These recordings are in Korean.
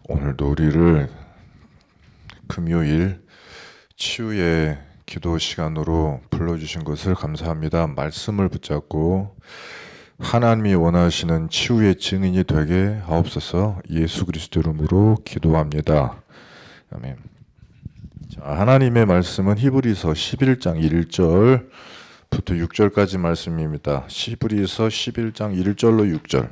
오늘도 우리를 금요일 치유의 기도 시간으로 불러주신 것을 감사합니다. 말씀을 붙잡고 하나님이 원하시는 치유의 증인이 되게 하옵소서. 예수 그리스도 이름으로 기도합니다. 아멘. 자, 하나님의 말씀은 히브리서 11장 1절부터 6절까지 말씀입니다. 히브리서 11장 1절로 6절.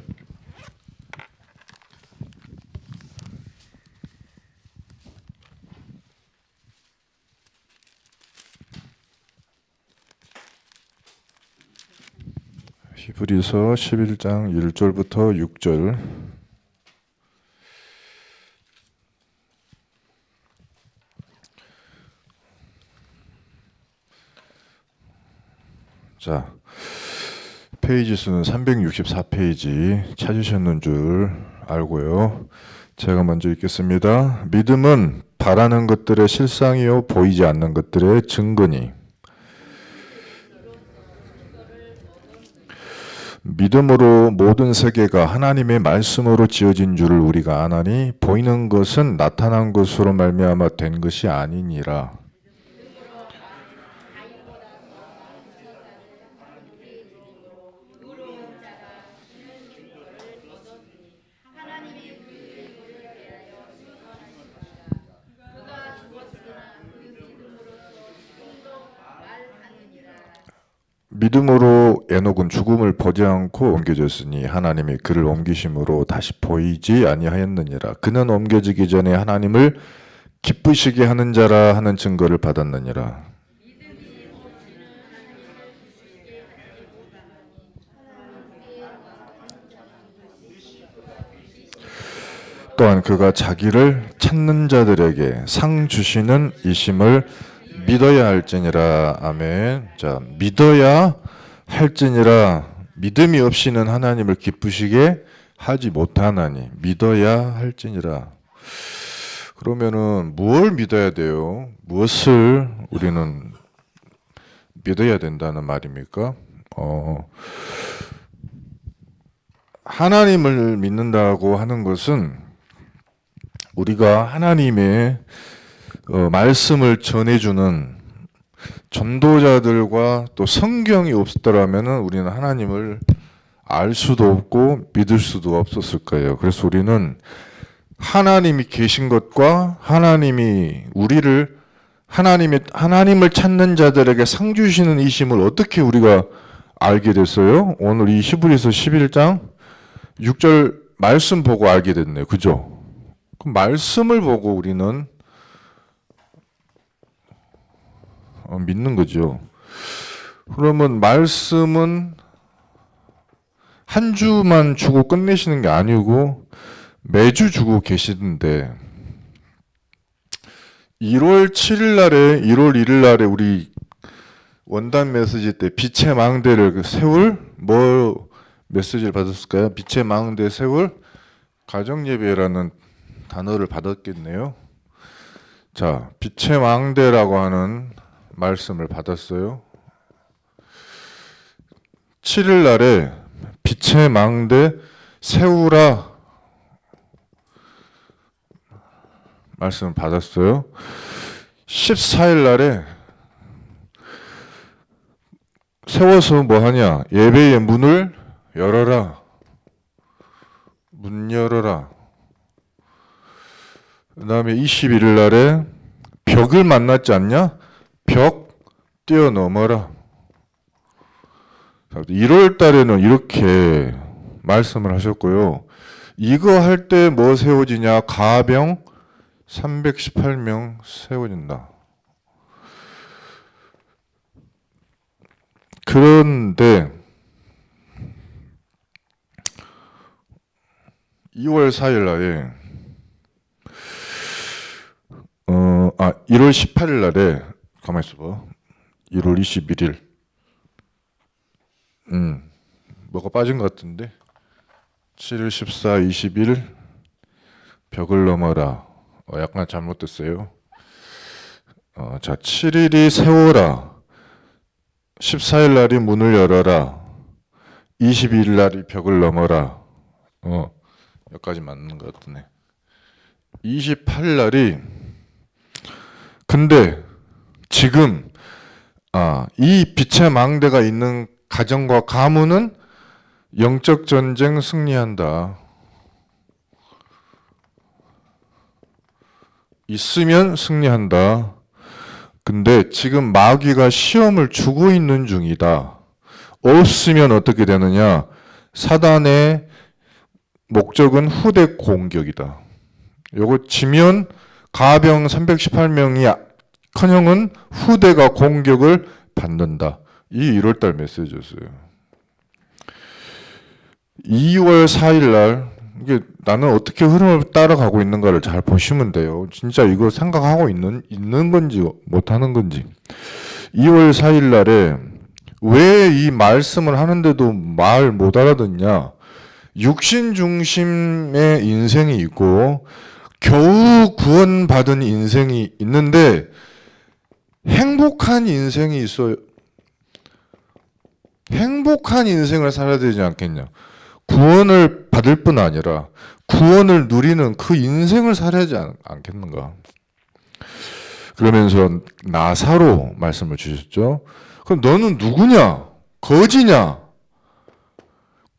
히브리서 11장 1절부터 6절. 자, 페이지 수는 364페이지 찾으셨는 줄 알고요. 제가 먼저 읽겠습니다. 믿음은 바라는 것들의 실상이요 보이지 않는 것들의 증거니 믿음으로 모든 세계가 하나님의 말씀으로 지어진 줄을 우리가 아나니 보이는 것은 나타난 것으로 말미암아 된 것이 아니니라. 믿음으로 에녹은 죽음을 보지 않고 옮겨졌으니 하나님이 그를 옮기심으로 다시 보이지 아니하였느니라. 그는 옮겨지기 전에 하나님을 기쁘시게 하는 자라 하는 증거를 받았느니라. 또한 그가 자기를 찾는 자들에게 상 주시는 이심을 믿어야 할지니라. 아멘. 자, 믿어야 할지니라. 믿음이 없이는 하나님을 기쁘시게 하지 못하나니 믿어야 할지니라. 그러면은 무엇을 믿어야 돼요? 무엇을 우리는 믿어야 된다는 말입니까? 하나님을 믿는다고 하는 것은 우리가 하나님의 말씀을 전해주는 전도자들과 또 성경이 없었더라면 우리는 하나님을 알 수도 없고 믿을 수도 없었을 거예요. 그래서 우리는 하나님이 계신 것과 하나님이 우리를 하나님을 찾는 자들에게 상 주시는 이심을 어떻게 우리가 알게 됐어요? 오늘 이 히브리서 11장 6절 말씀 보고 알게 됐네요. 그죠? 그 말씀을 보고 우리는 믿는 거죠. 그러면 말씀은 한 주만 주고 끝내시는 게 아니고 매주 주고 계시는데 1월 7일 날에 1월 1일 날에 우리 원단 메시지 때 빛의 망대를 세울 뭐 메시지를 받았을까요? 빛의 망대 세울 가정예배라는 단어를 받았겠네요. 자, 빛의 망대라고 하는 말씀을 받았어요. 7일 날에 빛의 망대 세우라 말씀을 받았어요. 14일 날에 세워서 뭐 하냐? 예배의 문을 열어라. 문 열어라. 그 다음에 21일 날에 벽을 만났지 않냐? 벽 뛰어넘어라. 1월 달에는 이렇게 말씀을 하셨고요. 이거 할 때 뭐 세워지냐? 가병 318명 세워진다. 그런데 2월 4일 날에 1월 18일 날에 가만히 있어봐. 1월 21일 뭐가 빠진 것 같은데 7일 14, 20일 벽을 넘어라. 약간 잘못됐어요. 자, 7일이 세워라. 14일 날이 문을 열어라. 22일 날이 벽을 넘어라. 여기까지 맞는 것 같네. 28일 날이 근데 지금 이 빛의 망대가 있는 가정과 가문은 영적 전쟁 승리한다. 있으면 승리한다. 근데 지금 마귀가 시험을 주고 있는 중이다. 없으면 어떻게 되느냐? 사단의 목적은 후대 공격이다. 요거 지면 가병 318명이 커녕은 후대가 공격을 받는다. 이 1월달 메시지였어요. 2월 4일 날 이게 나는 어떻게 흐름을 따라가고 있는가를 잘 보시면 돼요. 진짜 이거 생각하고 있는 건지 못하는 건지. 2월 4일 날에 왜 이 말씀을 하는데도 말 못 알아듣냐? 육신 중심의 인생이 있고 겨우 구원받은 인생이 있는데 행복한 인생이 있어요. 행복한 인생을 살아야 되지 않겠냐? 구원을 받을 뿐 아니라 구원을 누리는 그 인생을 살아야 하지 않겠는가? 그러면서 나사로 말씀을 주셨죠. 그럼 너는 누구냐? 거지냐?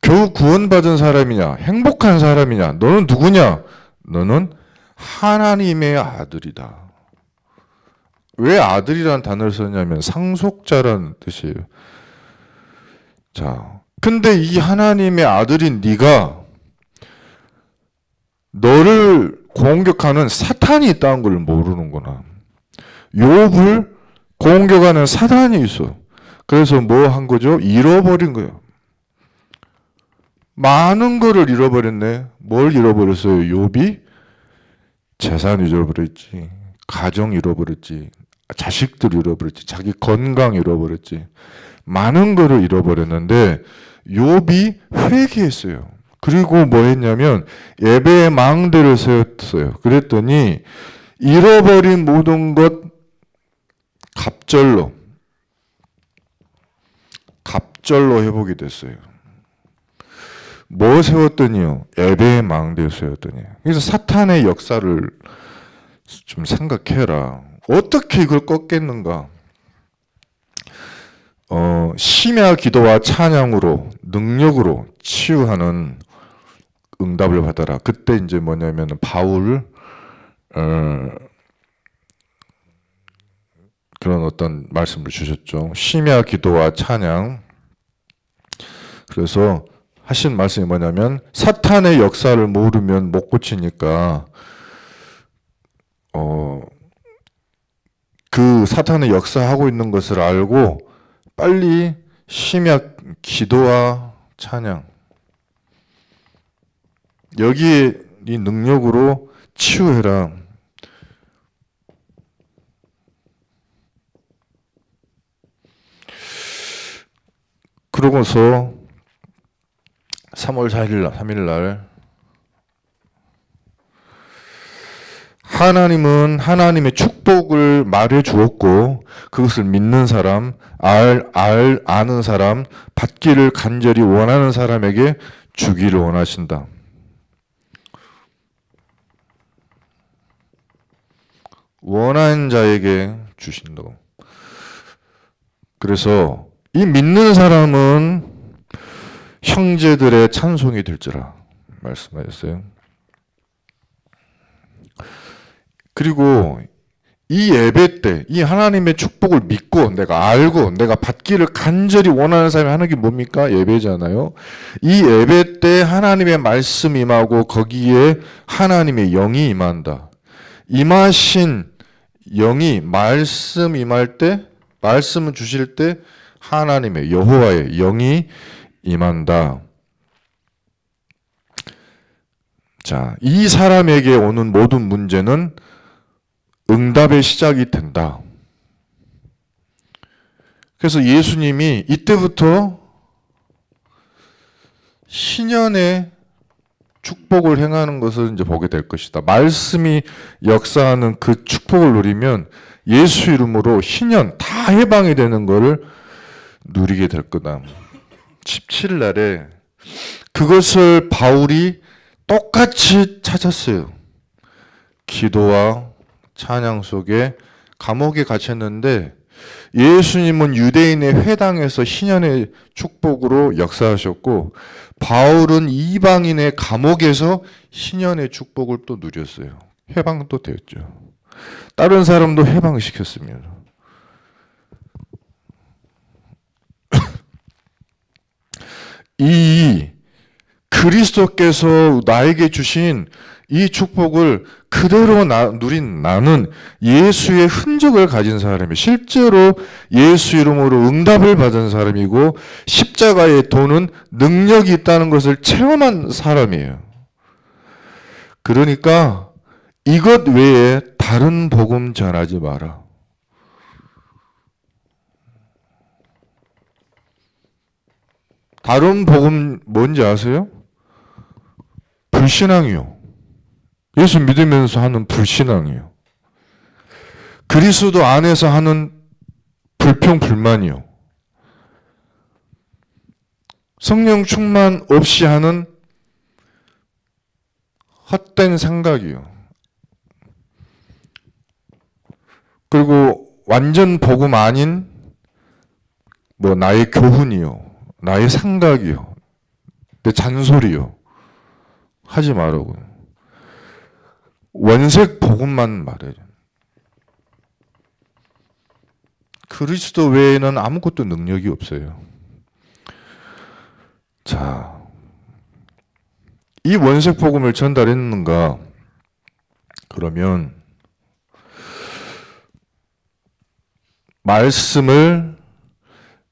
겨우 구원받은 사람이냐? 행복한 사람이냐? 너는 누구냐? 너는 하나님의 아들이다. 왜 아들이라는 단어를 썼냐면 상속자라는 뜻이에요. 자, 근데 이 하나님의 아들인 네가 너를 공격하는 사탄이 있다는 걸 모르는구나. 욥을 공격하는 사탄이 있어. 그래서 뭐 한 거죠? 잃어버린 거예요. 많은 거를 잃어버렸네. 뭘 잃어버렸어요? 욥이 재산 잃어버렸지, 가정 잃어버렸지, 자식들 잃어버렸지, 자기 건강 잃어버렸지, 많은 거를 잃어버렸는데 욥이 회개했어요. 그리고 뭐 했냐면 예배의 망대를 세웠어요. 그랬더니 잃어버린 모든 것 갑절로 회복이 됐어요. 뭐 세웠더니요? 예배의 망대를 세웠더니. 그래서 사탄의 역사를 좀 생각해라. 어떻게 이걸 꺾겠는가? 심야 기도와 찬양으로 능력으로 치유하는 응답을 받아라. 그때 이제 뭐냐면 바울 그런 어떤 말씀을 주셨죠. 심야 기도와 찬양. 그래서 하신 말씀이 뭐냐면 사탄의 역사를 모르면 못 고치니까 그 사탄의 역사하고 있는 것을 알고 빨리 심야 기도와 찬양 여기에 이 능력으로 치유해라. 그러고서 3월 3일 날 하나님은 하나님의 축복을 말해 주었고 그것을 믿는 사람, 아는 사람, 받기를 간절히 원하는 사람에게 주기를 원하신다. 원하는 자에게 주신다고. 그래서 이 믿는 사람은 형제들의 찬송이 될지라 말씀하셨어요. 그리고 이 예배 때 이 하나님의 축복을 믿고 내가 알고 내가 받기를 간절히 원하는 사람이 하는 게 뭡니까? 예배잖아요. 이 예배 때 하나님의 말씀 임하고 거기에 하나님의 영이 임한다. 임하신 영이 말씀 임할 때 말씀을 주실 때 하나님의 여호와의 영이 임한다. 자, 이 사람에게 오는 모든 문제는 응답의 시작이 된다. 그래서 예수님이 이때부터 신년의 축복을 행하는 것을 이제 보게 될 것이다. 말씀이 역사하는 그 축복을 누리면 예수 이름으로 신년 다 해방이 되는 것을 누리게 될 거다. 17일 날에 그것을 바울이 똑같이 찾았어요. 기도와 찬양 속에 감옥에 갇혔는데 예수님은 유대인의 회당에서 신년의 축복으로 역사하셨고 바울은 이방인의 감옥에서 신년의 축복을 또 누렸어요. 해방도 되었죠. 다른 사람도 해방시켰습니다. 이 그리스도께서 나에게 주신 이 축복을 그대로 누린 나는 예수의 흔적을 가진 사람이 실제로 예수 이름으로 응답을 받은 사람이고 십자가에 도는 능력이 있다는 것을 체험한 사람이에요. 그러니까 이것 외에 다른 복음 전하지 마라. 다른 복음 뭔지 아세요? 불신앙이요. 예수 믿으면서 하는 불신앙이요. 그리스도 안에서 하는 불평, 불만이요. 성령 충만 없이 하는 헛된 생각이요. 그리고 완전 복음 아닌 나의 교훈이요. 나의 생각이요. 내 잔소리요. 하지 말라고요. 원색 복음만 말해요. 그리스도 외에는 아무것도 능력이 없어요. 자, 이 원색 복음을 전달했는가? 그러면 말씀을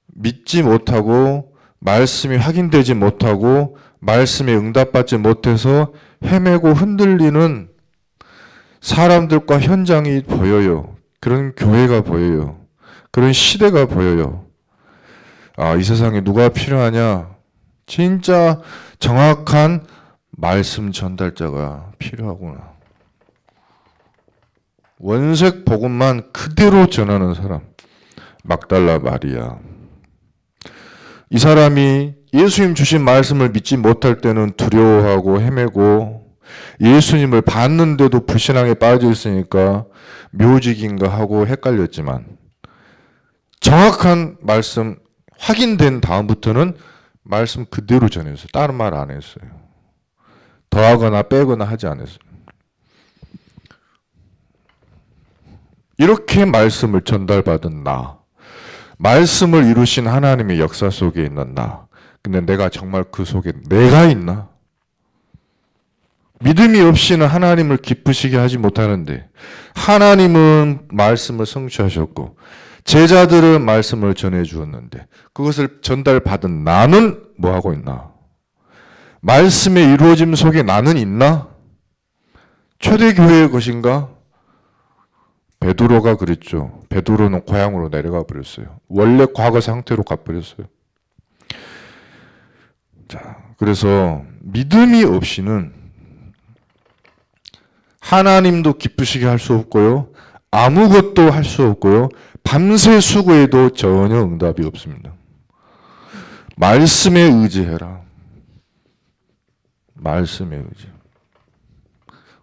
믿지 못하고 말씀이 확인되지 못하고 말씀에 응답받지 못해서 헤매고 흔들리는 사람들과 현장이 보여요. 그런 교회가 보여요. 그런 시대가 보여요. 아, 이 세상에 누가 필요하냐? 진짜 정확한 말씀 전달자가 필요하구나. 원색 복음만 그대로 전하는 사람. 막달라 마리아. 이 사람이 예수님 주신 말씀을 믿지 못할 때는 두려워하고 헤매고 예수님을 봤는데도 불신앙에 빠져 있으니까 묘직인가 하고 헷갈렸지만 정확한 말씀 확인된 다음부터는 말씀 그대로 전했어요. 다른 말 안 했어요. 더하거나 빼거나 하지 않았어요. 이렇게 말씀을 전달받은 나, 말씀을 이루신 하나님의 역사 속에 있는 나, 근데 내가 정말 그 속에 내가 있나? 믿음이 없이는 하나님을 기쁘시게 하지 못하는데 하나님은 말씀을 성취하셨고 제자들은 말씀을 전해주었는데 그것을 전달받은 나는 뭐하고 있나? 말씀의 이루어짐 속에 나는 있나? 초대교회의 것인가? 베드로가 그랬죠. 베드로는 고향으로 내려가 버렸어요. 원래 과거 상태로 가버렸어요. 자, 그래서 믿음이 없이는 하나님도 기쁘시게 할 수 없고요. 아무것도 할 수 없고요. 밤새 수고해도 전혀 응답이 없습니다. 말씀에 의지해라. 말씀에 의지.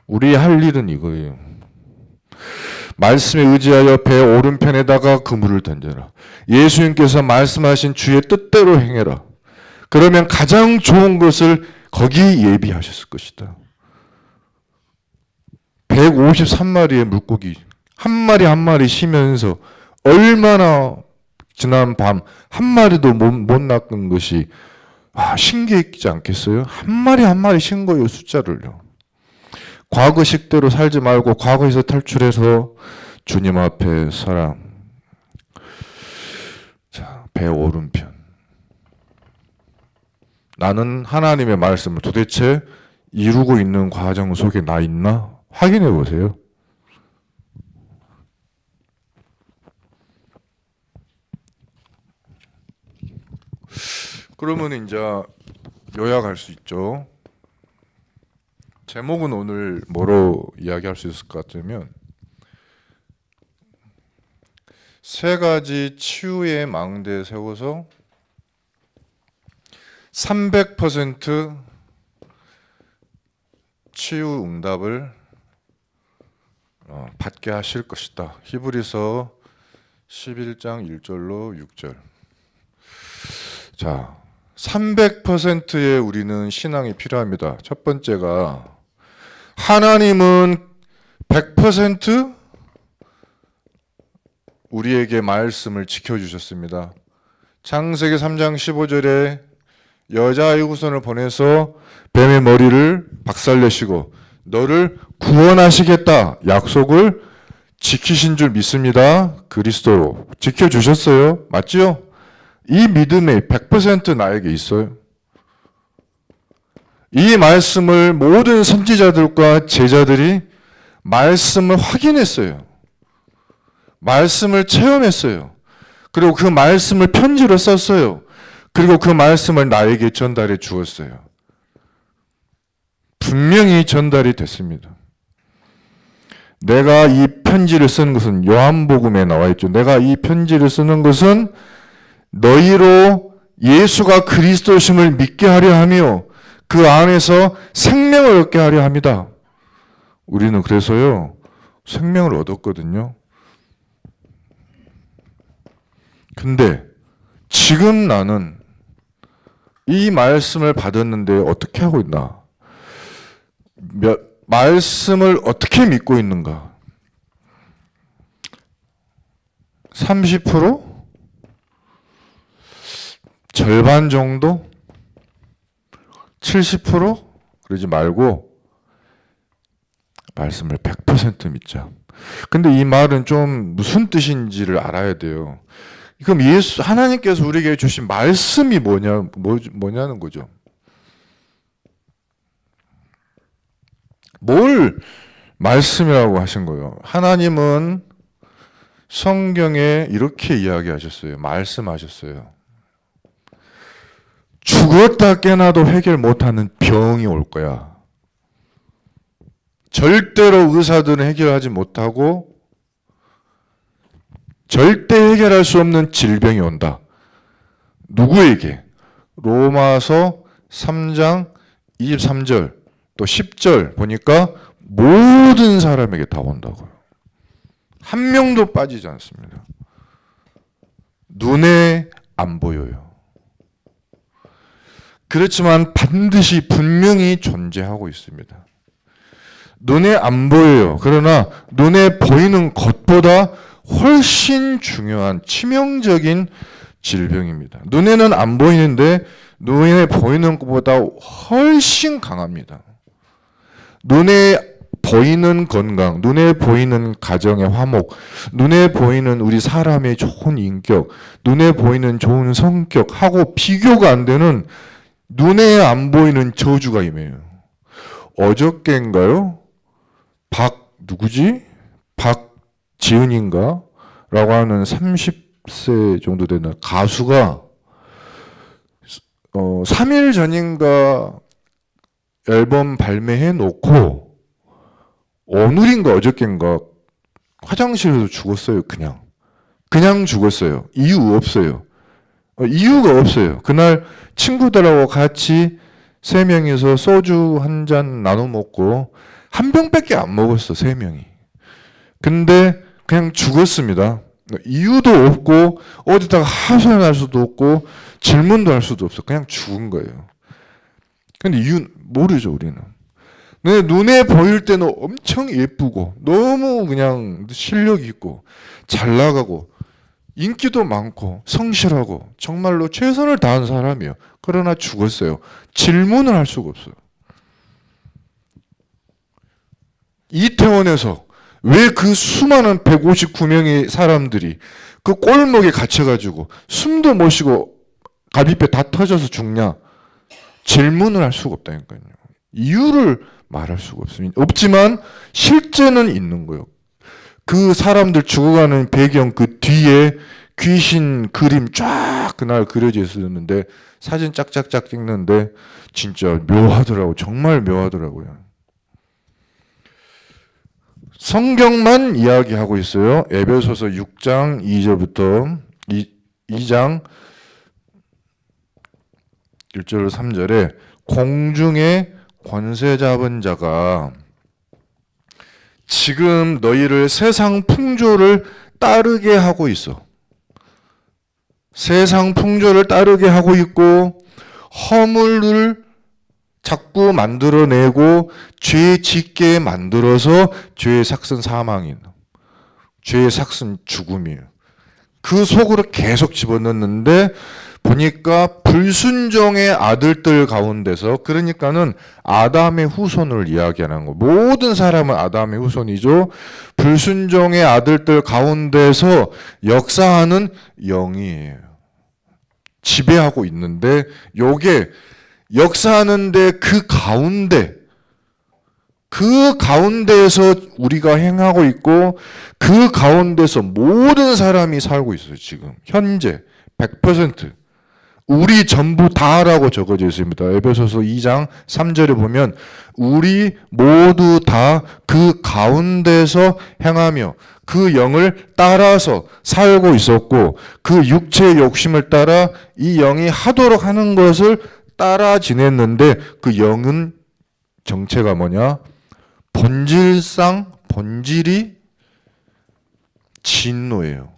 우리 할 일은 이거예요. 말씀에 의지하여 배 오른편에다가 그물을 던져라. 예수님께서 말씀하신 주의 뜻대로 행해라. 그러면 가장 좋은 것을 거기 예비하셨을 것이다. 153마리의 물고기 한 마리 한 마리 쉬면서 얼마나 지난 밤 한 마리도 못 낚은 것이 신기했지 않겠어요? 한 마리 한 마리 쉰 거예요, 숫자를요. 과거식대로 살지 말고 과거에서 탈출해서 주님 앞에 서라. 자, 배 오른편. 나는 하나님의 말씀을 도대체 이루고 있는 과정 속에 나 있나? 확인해 보세요. 그러면 이제 요약할 수 있죠. 제목은 오늘 뭐로 이야기할 수 있을 것 같으면 세 가지 치유의 망대 세워서 300% 치유 응답을 받게 하실 것이다. 히브리서 11장 1절로 6절. 자, 300%의 우리는 신앙이 필요합니다. 첫 번째가 하나님은 100% 우리에게 말씀을 지켜주셨습니다. 창세기 3장 15절에 여자아이 후손을 보내서 뱀의 머리를 박살내시고 너를 구원하시겠다 약속을 지키신 줄 믿습니다. 그리스도로 지켜주셨어요. 맞죠? 이 믿음이 100% 나에게 있어요. 이 말씀을 모든 선지자들과 제자들이 말씀을 확인했어요. 말씀을 체험했어요. 그리고 그 말씀을 편지로 썼어요. 그리고 그 말씀을 나에게 전달해 주었어요. 분명히 전달이 됐습니다. 내가 이 편지를 쓰는 것은 요한복음에 나와 있죠. 내가 이 편지를 쓰는 것은 너희로 예수가 그리스도심을 믿게 하려 하며 그 안에서 생명을 얻게 하려 합니다. 우리는 그래서요 생명을 얻었거든요. 근데 지금 나는 이 말씀을 받았는데 어떻게 하고 있나? 말씀을 어떻게 믿고 있는가? 30%? 절반 정도? 70%? 그러지 말고 말씀을 100% 믿자. 근데 이 말은 좀 무슨 뜻인지를 알아야 돼요. 그럼 하나님께서 우리에게 주신 말씀이 뭐냐는 거죠. 뭘 말씀이라고 하신 거예요? 하나님은 성경에 이렇게 이야기하셨어요. 말씀하셨어요. 죽었다 깨나도 해결 못하는 병이 올 거야. 절대로 의사들은 해결하지 못하고 절대 해결할 수 없는 질병이 온다. 누구에게? 로마서 3장 23절 또 10절 보니까 모든 사람에게 다 온다고요. 한 명도 빠지지 않습니다. 눈에 안 보여요. 그렇지만 반드시 분명히 존재하고 있습니다. 눈에 안 보여요. 그러나 눈에 보이는 것보다 훨씬 중요한 치명적인 질병입니다. 눈에는 안 보이는데 눈에 보이는 것보다 훨씬 강합니다. 눈에 보이는 건강, 눈에 보이는 가정의 화목, 눈에 보이는 우리 사람의 좋은 인격, 눈에 보이는 좋은 성격하고 비교가 안 되는 눈에 안 보이는 저주가 임해요. 어저께인가요? 누구지? 박지은인가? 라고 하는 30세 정도 되는 가수가 3일 전인가 앨범 발매해 놓고 오늘인가 어저께인가 화장실에서 죽었어요. 그냥 죽었어요. 이유 없어요. 이유가 없어요. 그날 친구들하고 같이 3명이서 소주 한 잔 나눠 먹고 한 병밖에 안 먹었어. 3명이. 근데 그냥 죽었습니다. 이유도 없고 어디다가 하소연할 수도 없고 질문도 할 수도 없어. 그냥 죽은 거예요. 근데 이유는 모르죠. 우리는. 눈에 보일 때는 엄청 예쁘고 너무 그냥 실력 있고 잘 나가고 인기도 많고 성실하고 정말로 최선을 다한 사람이에요. 그러나 죽었어요. 질문을 할 수가 없어요. 이태원에서 왜 그 수많은 159명의 사람들이 그 골목에 갇혀가지고 숨도 못 쉬고 갈비뼈 다 터져서 죽냐? 질문을 할 수가 없다니까요. 이유를 말할 수가 없지만 실제는 있는 거예요. 그 사람들 죽어가는 배경 그 뒤에 귀신 그림 쫙 그날 그려져 있었는데 사진 짝짝짝 찍는데 진짜 묘하더라고요. 정말 묘하더라고요. 성경만 이야기하고 있어요. 에베소서 6장 2절부터 2장 1절 3절에 공중에 권세 잡은 자가 지금 너희를 세상 풍조를 따르게 하고 있어. 세상 풍조를 따르게 하고 있고 허물을 자꾸 만들어내고 죄 짓게 만들어서 죄의 삭은 사망이에요. 죄의 삭은 죽음이에요. 그 속으로 계속 집어넣는데 보니까 불순종의 아들들 가운데서, 그러니까는 아담의 후손을 이야기하는 거. 모든 사람은 아담의 후손이죠. 불순종의 아들들 가운데서 역사하는 영이에요. 지배하고 있는데 요게 역사하는데 그 가운데에서 우리가 행하고 있고 그 가운데서 모든 사람이 살고 있어요. 지금 현재 100% 우리 전부 다라고 적어져 있습니다. 에베소서 2장 3절에 보면 우리 모두 다 그 가운데서 행하며 그 영을 따라서 살고 있었고 그 육체의 욕심을 따라 이 영이 하도록 하는 것을 따라 지냈는데 그 영은 정체가 뭐냐? 본질이 진노예요.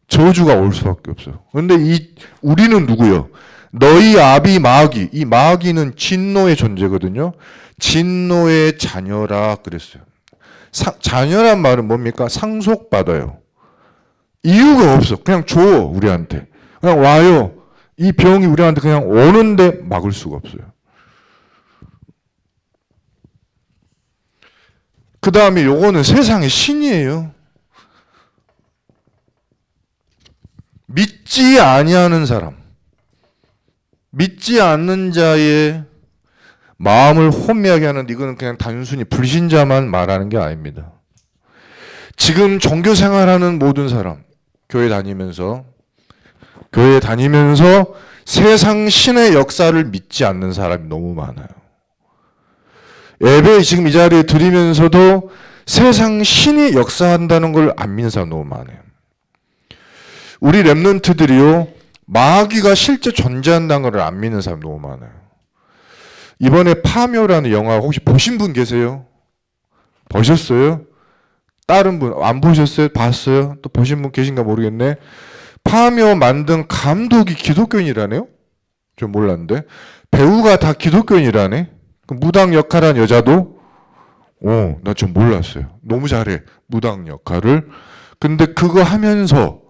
저주가 올 수밖에 없어요. 그런데 우리는 누구요? 너희 아비 마귀. 이 마귀는 진노의 존재거든요. 진노의 자녀라 그랬어요. 자녀란 말은 뭡니까? 상속받아요. 이유가 없어. 그냥 줘, 우리한테. 그냥 와요. 이 병이 우리한테 그냥 오는데 막을 수가 없어요. 그 다음에 요거는 세상의 신이에요. 믿지 아니하는 사람, 믿지 않는 자의 마음을 혼미하게 하는, 이거는 그냥 단순히 불신자만 말하는 게 아닙니다. 지금 종교 생활하는 모든 사람, 교회 다니면서 세상 신의 역사를 믿지 않는 사람이 너무 많아요. 예배 지금 이 자리에 드리면서도 세상 신이 역사한다는 걸 안 믿는 사람 너무 많아요. 우리 랩런트들이요, 마귀가 실제 존재한다는 걸 안 믿는 사람 너무 많아요. 이번에 파묘라는 영화 혹시 보신 분 계세요? 보셨어요? 다른 분 안 보셨어요? 봤어요? 또 보신 분 계신가 모르겠네. 파묘 만든 감독이 기독교인이라네요? 좀 몰랐는데. 배우가 다 기독교인이라네. 그 무당 역할한 여자도 나 좀 몰랐어요. 너무 잘해, 무당 역할을. 근데 그거 하면서,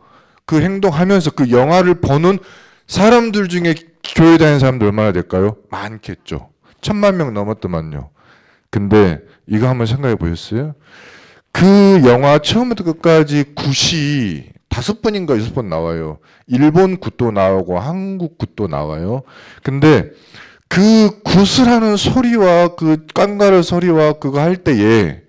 그 행동하면서 그 영화를 보는 사람들 중에 교회 다니는 사람들 얼마나 될까요? 많겠죠. 1000만 명 넘었더만요. 근데 이거 한번 생각해 보셨어요? 그 영화 처음부터 끝까지 굿이 5번인가 6번 나와요. 일본 굿도 나오고 한국 굿도 나와요. 근데 그 굿을 하는 소리와 그 깡가를 소리와 그거 할 때에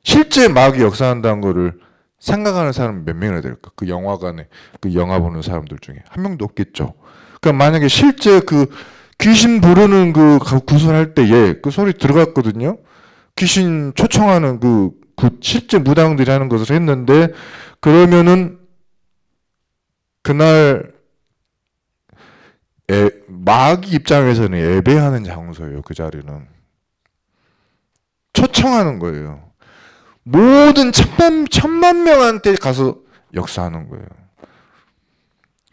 실제 마귀 역사한다는 거를 생각하는 사람이 몇 명이나 될까? 그 영화관에, 그 영화 보는 사람들 중에 한 명도 없겠죠. 그러니까 만약에 실제 그 귀신 부르는 그 굿을 할 때에 그 소리 들어갔거든요. 귀신 초청하는 그 실제 무당들이 하는 것을 했는데, 그러면은 그날 마귀 입장에서는 예배하는 장소예요. 그 자리는 초청하는 거예요. 모든 천만 명한테 가서 역사하는 거예요.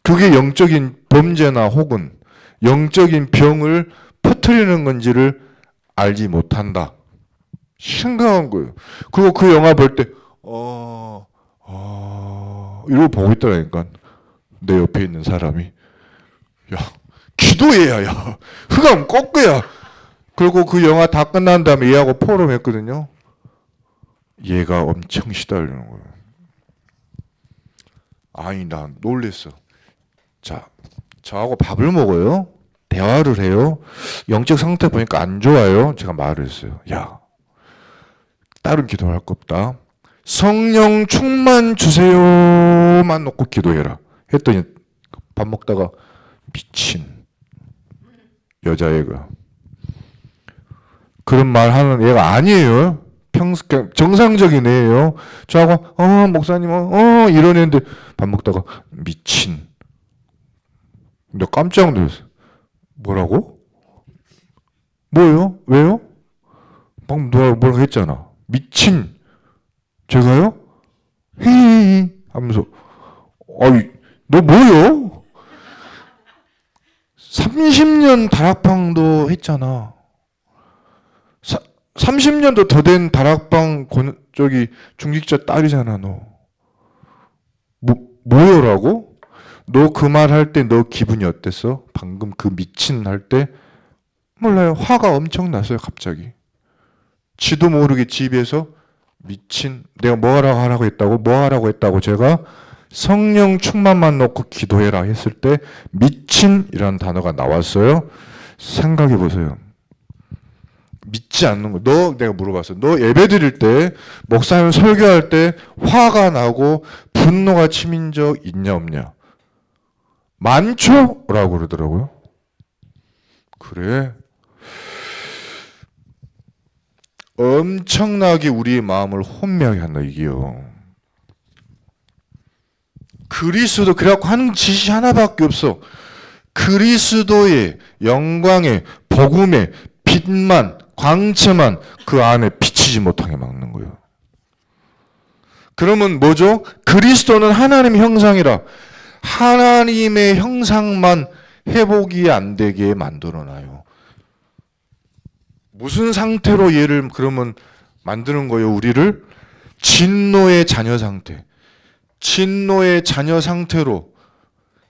그게 영적인 범죄나 혹은 영적인 병을 퍼뜨리는 건지를 알지 못한다. 심각한 거예요. 그리고 그 영화 볼 때 이러고 보고 있더라니까. 내 옆에 있는 사람이, 야, 기도해야, 야, 흑암 꺾어야. 그리고 그 영화 다 끝난 다음에 얘하고 포럼했거든요. 얘가 엄청 시달리는 거예요. 아니, 나 놀랬어. 자, 저하고 밥을 먹어요. 대화를 해요. 영적 상태 보니까 안 좋아요. 제가 말을 했어요. 야, 다른 기도할 거 없다. 성령 충만 주세요만 놓고 기도해라. 했더니 밥 먹다가 미친 여자애가 그런 말 하는 애가 아니에요. 정상적인 애예요. 저하고 목사님 이런 애인데 밥 먹다가 미친. 내가 깜짝 놀랐어요. 뭐라고? 뭐예요? 왜요? 방금 누가 뭐라고 했잖아. 미친 제가요? 히히히 하면서 어이 너 뭐요? 30년 다락방도 했잖아. 30년도 더 된 다락방 저기 중직자 딸이잖아 너. 뭐요라고? 너 그 말 할 때 너 기분이 어땠어? 방금 그 미친 할 때? 몰라요. 화가 엄청 났어요 갑자기. 지도 모르게 집에서 미친 내가 뭐 하라고 했다고? 뭐 하라고 했다고 제가 성령 충만만 놓고 기도해라 했을 때 미친이라는 단어가 나왔어요. 생각해 보세요. 믿지 않는 거. 너 내가 물어봤어. 너 예배 드릴 때 목사님 설교할 때 화가 나고 분노가 치민 적 있냐 없냐? 많죠? 라고 그러더라고요. 그래. 엄청나게 우리의 마음을 혼미하게 한다 이게요. 그리스도 그래갖고 하는 짓이 하나밖에 없어. 그리스도의 영광의 복음의 빛만 광채만 그 안에 비치지 못하게 막는 거예요. 그러면 뭐죠? 그리스도는 하나님의 형상이라 하나님의 형상만 회복이 안 되게 만들어놔요. 무슨 상태로 얘를 그러면 만드는 거예요? 우리를 진노의 자녀 상태. 진노의 자녀 상태로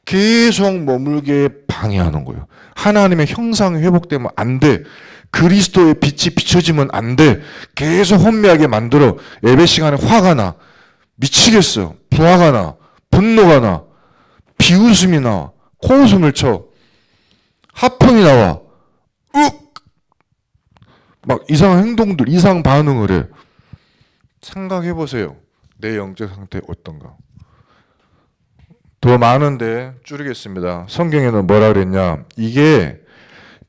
계속 머물게 방해하는 거예요. 하나님의 형상이 회복되면 안 돼. 그리스도의 빛이 비춰지면 안 돼. 계속 혼미하게 만들어. 예배 시간에 화가 나. 미치겠어. 부하가 나. 분노가 나. 비웃음이 나와. 코웃음을 쳐. 하품이 나와. 막 이상한 행동들, 이상 반응을 해. 생각해 보세요. 내 영적 상태 어떤가? 더 많은데 줄이겠습니다. 성경에는 뭐라 그랬냐? 이게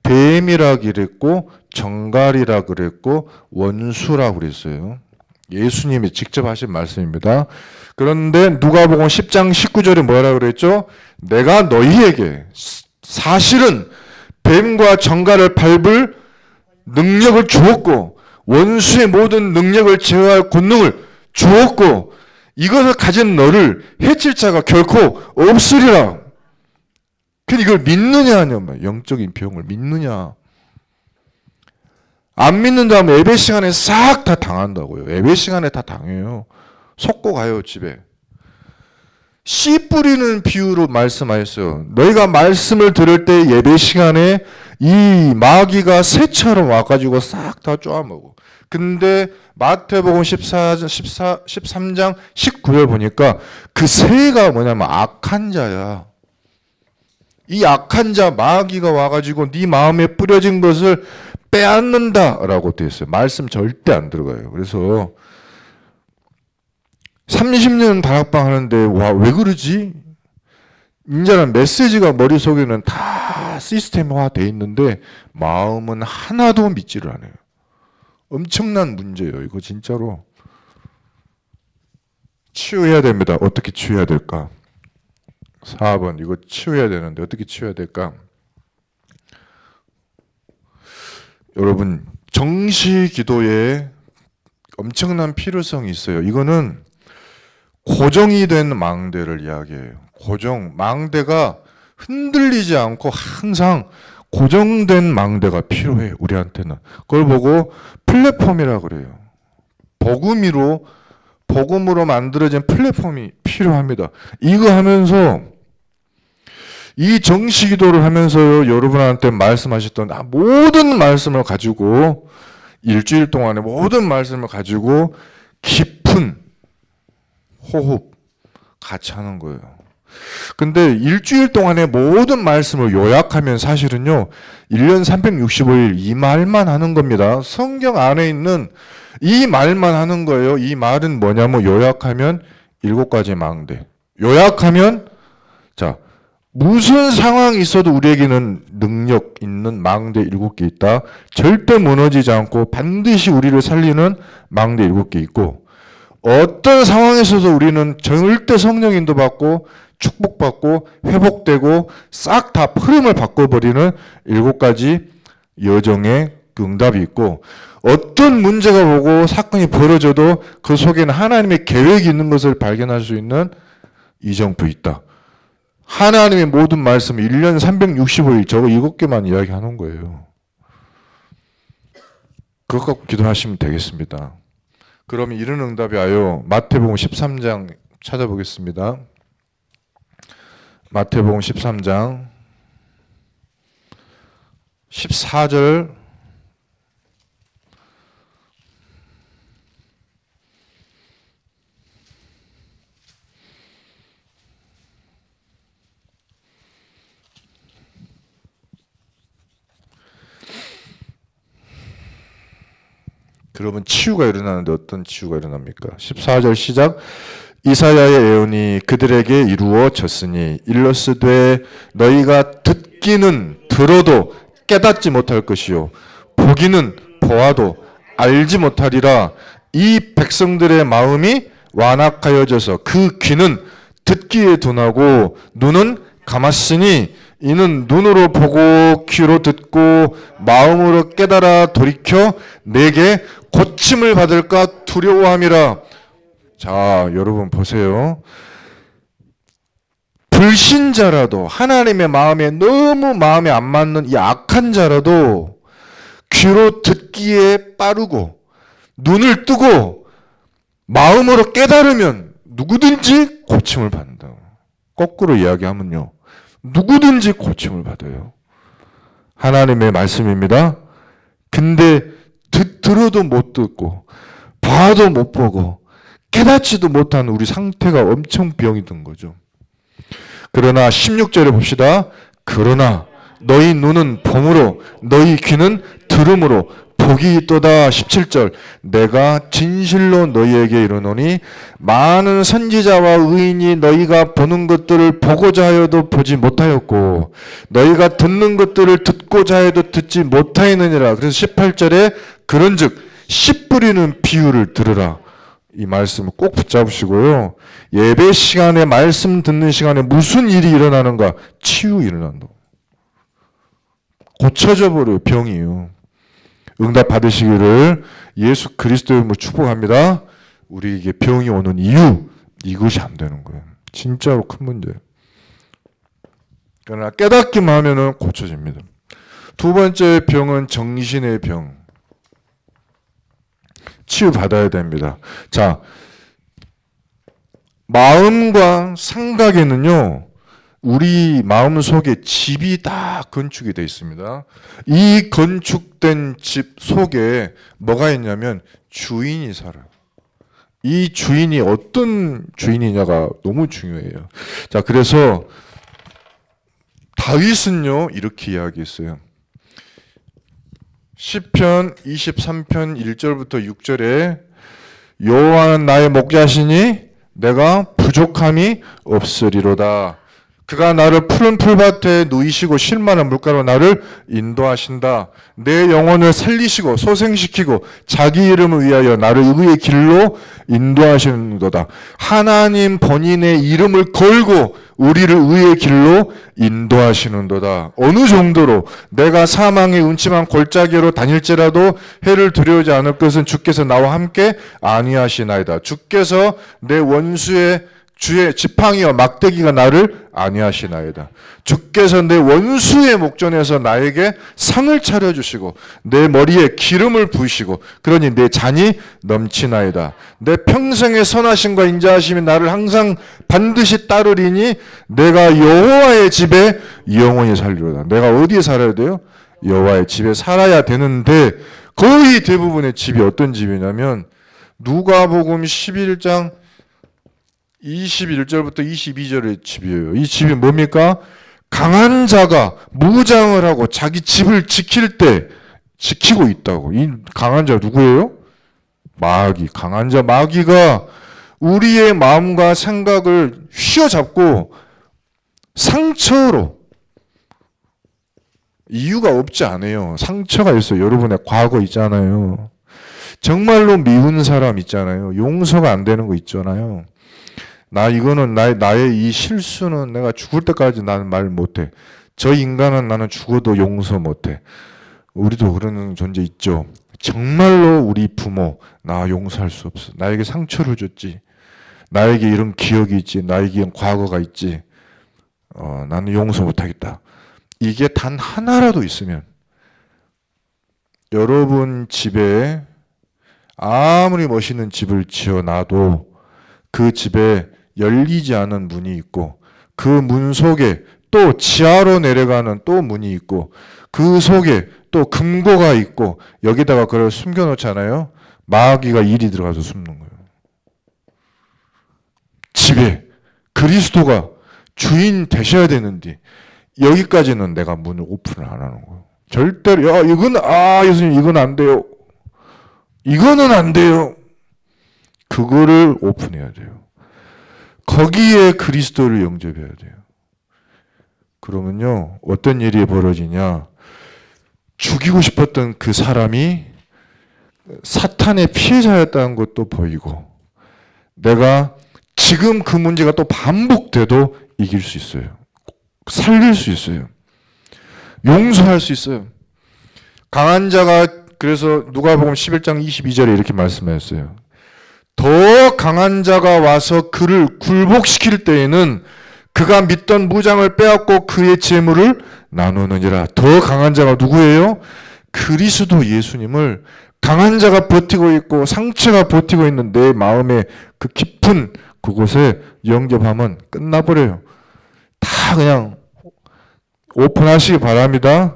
뱀이라 그랬고 정갈이라 그랬고 원수라 그랬어요. 예수님이 직접 하신 말씀입니다. 그런데 누가복음 10장 19절에 뭐라 그랬죠? 내가 너희에게 사실은 뱀과 정갈을 밟을 능력을 주었고 원수의 모든 능력을 제어할 권능을 주었고 이것을 가진 너를 해칠 자가 결코 없으리라. 근데 이걸 믿느냐 하냐면 영적인 병을 믿느냐. 안 믿는다면 예배 시간에 싹 다 당한다고요. 예배 시간에 다 당해요. 속고 가요 집에. 씨 뿌리는 비유로 말씀하셨어요. 너희가 말씀을 들을 때 예배 시간에 이 마귀가 새처럼 와가지고 싹 다 쪼아먹어. 근데 마태복음 13장 19절 보니까 그 새가 뭐냐면 악한 자야. 이 악한 자 마귀가 와가지고 네 마음에 뿌려진 것을 빼앗는다라고 되어 있어요. 말씀 절대 안 들어가요. 그래서 30년 다락방 하는데 와 왜 그러지? 이제는 메시지가 머릿속에는 다 시스템화 돼 있는데 마음은 하나도 믿지를 않아요. 엄청난 문제예요. 이거 진짜로 치유해야 됩니다. 어떻게 치유해야 될까? 4번 이거 치유해야 되는데 어떻게 치유해야 될까? 여러분 정시 기도에 엄청난 필요성이 있어요. 이거는 고정이 된 망대를 이야기해요. 고정, 망대가 흔들리지 않고 항상 고정된 망대가 필요해 우리한테는. 그걸 보고 플랫폼이라고 그래요. 복음으로 만들어진 플랫폼이 필요합니다. 이거 하면서 이 정시기도를 하면서 여러분한테 말씀하셨던 모든 말씀을 가지고 일주일 동안의 모든 말씀을 가지고 깊은 호흡 같이 하는 거예요. 근데 일주일 동안의 모든 말씀을 요약하면 사실은요 1년 365일 이 말만 하는 겁니다. 성경 안에 있는 이 말만 하는 거예요. 이 말은 뭐냐면 요약하면 7가지 망대. 요약하면 자 무슨 상황이 있어도 우리에게는 능력 있는 망대 7개 있다. 절대 무너지지 않고 반드시 우리를 살리는 망대 7개 있고 어떤 상황에서도 우리는 절대 성령 인도받고 축복받고 회복되고 싹 다 흐름을 바꿔버리는 7가지 여정의 응답이 있고 어떤 문제가 오고 사건이 벌어져도 그 속에는 하나님의 계획이 있는 것을 발견할 수 있는 이정표 있다. 하나님의 모든 말씀 1년 365일 저거 7개만 이야기하는 거예요. 그것 갖고 기도하시면 되겠습니다. 그러면 이런 응답이 와요. 마태복음 13장 찾아보겠습니다. 마태복음 13장 14절 그러면 치유가 일어나는데 어떤 치유가 일어납니까? 14절 시작. 이사야의 예언이 그들에게 이루어졌으니 일러스되 너희가 듣기는 들어도 깨닫지 못할 것이요 보기는 보아도 알지 못하리라. 이 백성들의 마음이 완악하여져서 그 귀는 듣기에 둔하고 눈은 감았으니 이는 눈으로 보고 귀로 듣고 마음으로 깨달아 돌이켜 내게 고침을 받을까 두려워함이라. 자, 여러분 보세요. 불신자라도 하나님의 마음에 너무 마음에 안 맞는 이 악한 자라도 귀로 듣기에 빠르고 눈을 뜨고 마음으로 깨달으면 누구든지 고침을 받는다. 거꾸로 이야기하면요. 누구든지 고침을 받아요. 하나님의 말씀입니다. 근데 들어도 못 듣고 봐도 못 보고 깨닫지도 못한 우리 상태가 엄청 병이 든 거죠. 그러나 16절에 봅시다. 그러나 너희 눈은 봄으로 너희 귀는 들음으로 복이 있도다. 17절 내가 진실로 너희에게 이르노니 많은 선지자와 의인이 너희가 보는 것들을 보고자 하여도 보지 못하였고 너희가 듣는 것들을 듣고자 해도 듣지 못하였느니라. 그래서 18절에 그런즉 씨 뿌리는 비유를 들으라. 이 말씀을 꼭 붙잡으시고요. 예배 시간에 말씀 듣는 시간에 무슨 일이 일어나는가? 치유 일어난다. 고쳐져 버려요. 병이요. 응답 받으시기를 예수 그리스도의 이름으로 축복합니다. 우리에게 병이 오는 이유 이것이 안 되는 거예요. 진짜로 큰 문제예요. 그러나 깨닫기만 하면은 고쳐집니다. 두 번째 병은 정신의 병. 치유받아야 됩니다. 자, 마음과 생각에는요. 우리 마음속에 집이 다 건축이 되어 있습니다. 이 건축된 집 속에 뭐가 있냐면 주인이 살아요. 이 주인이 어떤 주인이냐가 너무 중요해요. 자, 그래서 다윗은요 이렇게 이야기했어요. 시편 23편 1절부터 6절에 여호와는 나의 목자시니 내가 부족함이 없으리로다. 그가 나를 푸른 풀밭에 누이시고 쉴만한 물가로 나를 인도하신다. 내 영혼을 살리시고 소생시키고 자기 이름을 위하여 나를 의의 길로 인도하시는도다. 하나님 본인의 이름을 걸고 우리를 의의 길로 인도하시는도다. 어느 정도로 내가 사망의 음침한 골짜기로 다닐지라도 해를 두려워하지 않을 것은 주께서 나와 함께 안위하시나이다. 주께서 내 원수의 주의 지팡이와 막대기가 나를 안위하시나이다. 주께서 내 원수의 목전에서 나에게 상을 차려주시고 내 머리에 기름을 부으시고 그러니 내 잔이 넘치나이다. 내 평생의 선하심과 인자하심이 나를 항상 반드시 따르리니 내가 여호와의 집에 영원히 살리로다. 내가 어디에 살아야 돼요? 여호와의 집에 살아야 되는데 거의 대부분의 집이 어떤 집이냐면 누가복음 11장 21절부터 22절의 집이에요. 이 집이 뭡니까? 강한 자가 무장을 하고 자기 집을 지킬 때 지키고 있다고. 이 강한 자 누구예요? 마귀. 강한 자 마귀가 우리의 마음과 생각을 휘어잡고 상처로 이유가 없지 않아요. 상처가 있어요. 여러분의 과거 있잖아요. 정말로 미운 사람 있잖아요. 용서가 안 되는 거 있잖아요. 이거는 나의 이 실수는 내가 죽을 때까지 나는 말 못해. 저 인간은 나는 죽어도 용서 못해. 우리도 그런 존재 있죠. 정말로 우리 부모 나 용서할 수 없어. 나에게 상처를 줬지. 나에게 이런 기억이 있지. 나에게 이런 과거가 있지. 나는 용서 못하겠다. 이게 단 하나라도 있으면 여러분 집에 아무리 멋있는 집을 지어놔도 그 집에 열리지 않은 문이 있고 그 문 속에 또 지하로 내려가는 또 문이 있고 그 속에 또 금고가 있고 여기다가 그걸 숨겨놓잖아요. 마귀가 이리 들어가서 숨는 거예요. 집에 그리스도가 주인 되셔야 되는데 여기까지는 내가 문을 오픈을 안 하는 거예요. 절대로 이건 예수님 이건 안 돼요. 이거는 안 돼요. 그거를 오픈해야 돼요. 거기에 그리스도를 영접해야 돼요. 그러면요 어떤 일이 벌어지냐, 죽이고 싶었던 그 사람이 사탄의 피해자였다는 것도 보이고 내가 지금 그 문제가 또 반복돼도 이길 수 있어요. 살릴 수 있어요. 용서할 수 있어요. 강한 자가 그래서 누가복음 11장 22절에 이렇게 말씀하셨어요. 더 강한 자가 와서 그를 굴복시킬 때에는 그가 믿던 무장을 빼앗고 그의 재물을 나누느니라. 더 강한 자가 누구예요? 그리스도 예수님을 강한 자가 버티고 있고 상처가 버티고 있는 내 마음의 그 깊은 그곳에 영접하면 끝나버려요. 다 그냥 오픈하시기 바랍니다.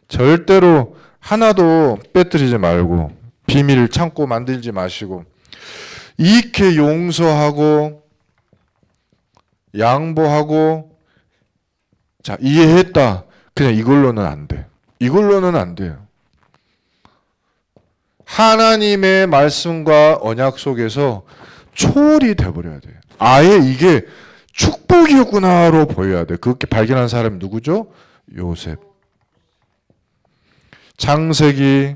절대로 하나도 빼뜨리지 말고 비밀 창고 만들지 마시고 이렇게 용서하고 양보하고 자 이해했다. 그냥 이걸로는 안 돼. 이걸로는 안 돼요. 하나님의 말씀과 언약 속에서 초월이 돼버려야 돼요. 아예 이게 축복이었구나로 보여야 돼. 그렇게 발견한 사람이 누구죠? 요셉. 창세기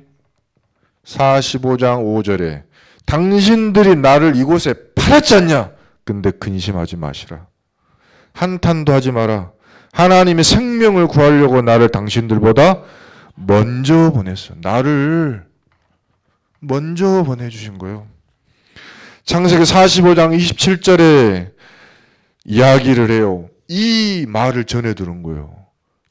45장 5절에 당신들이 나를 이곳에 팔았지 않냐? 근데 근심하지 마시라. 한탄도 하지 마라. 하나님의 생명을 구하려고 나를 당신들보다 먼저 보냈어. 나를 먼저 보내주신 거예요. 창세기 45장 27절에 이야기를 해요. 이 말을 전해 들은 거예요.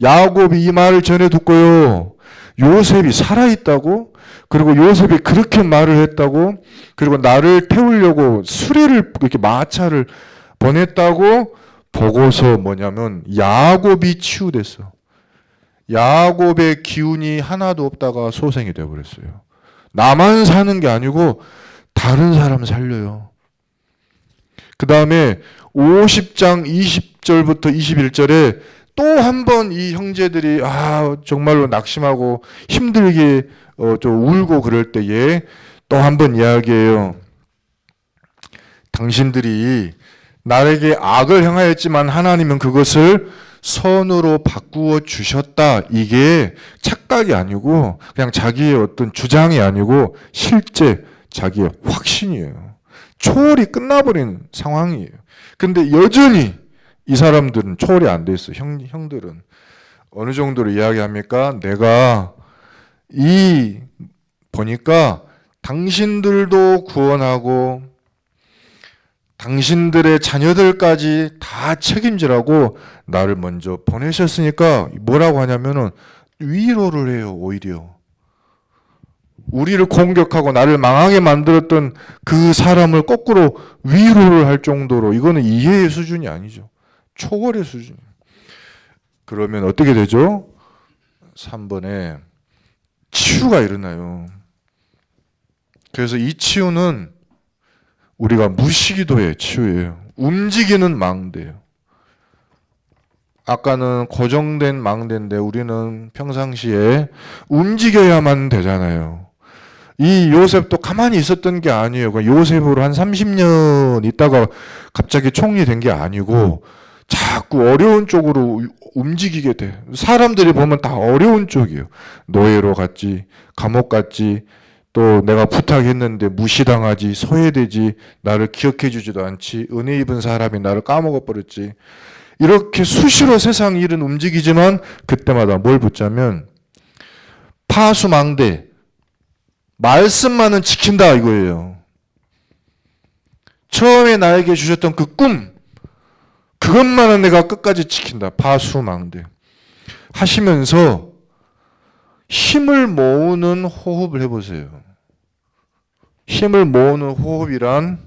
야곱이 이 말을 전해 듣고요. 요셉이 살아있다고? 그리고 요셉이 그렇게 말을 했다고? 그리고 나를 태우려고 수레를 이렇게 마차를 보냈다고 보고서 뭐냐면 야곱이 치유됐어. 야곱의 기운이 하나도 없다가 소생이 되어버렸어요. 나만 사는 게 아니고 다른 사람 살려요. 그 다음에 50장 20절부터 21절에 또 한 번 이 형제들이 정말로 낙심하고 힘들게 좀 울고 그럴 때에 또 한 번 이야기해요. 당신들이 나에게 악을 행하였지만 하나님은 그것을 선으로 바꾸어 주셨다. 이게 착각이 아니고 그냥 자기의 어떤 주장이 아니고 실제 자기의 확신이에요. 초월이 끝나버린 상황이에요. 근데 여전히 이 사람들은 초월이 안 돼 있어. 형들은 어느 정도로 이야기합니까? 내가 보니까 당신들도 구원하고 당신들의 자녀들까지 다 책임지라고 나를 먼저 보내셨으니까 뭐라고 하냐면은 위로를 해요. 오히려 우리를 공격하고 나를 망하게 만들었던 그 사람을 거꾸로 위로를 할 정도로 이거는 이해의 수준이 아니죠. 초월의 수준. 그러면 어떻게 되죠? 3번에 치유가 일어나요. 그래서 이 치유는 우리가 무시기도의 치유예요. 움직이는 망대예요. 아까는 고정된 망대인데 우리는 평상시에 움직여야만 되잖아요. 이 요셉도 가만히 있었던 게 아니에요. 요셉으로 한 30년 있다가 갑자기 총리 된 게 아니고 자꾸 어려운 쪽으로 움직이게 돼. 사람들이 보면 다 어려운 쪽이에요. 노예로 갔지, 감옥 갔지, 또 내가 부탁했는데 무시당하지, 소외되지, 나를 기억해주지도 않지, 은혜 입은 사람이 나를 까먹어버렸지. 이렇게 수시로 세상 일은 움직이지만 그때마다 뭘 붙자면 파수망대. 말씀만은 지킨다 이거예요. 처음에 나에게 주셨던 그 꿈, 그것만은 내가 끝까지 지킨다. 파수망대. 하시면서 힘을 모으는 호흡을 해보세요. 힘을 모으는 호흡이란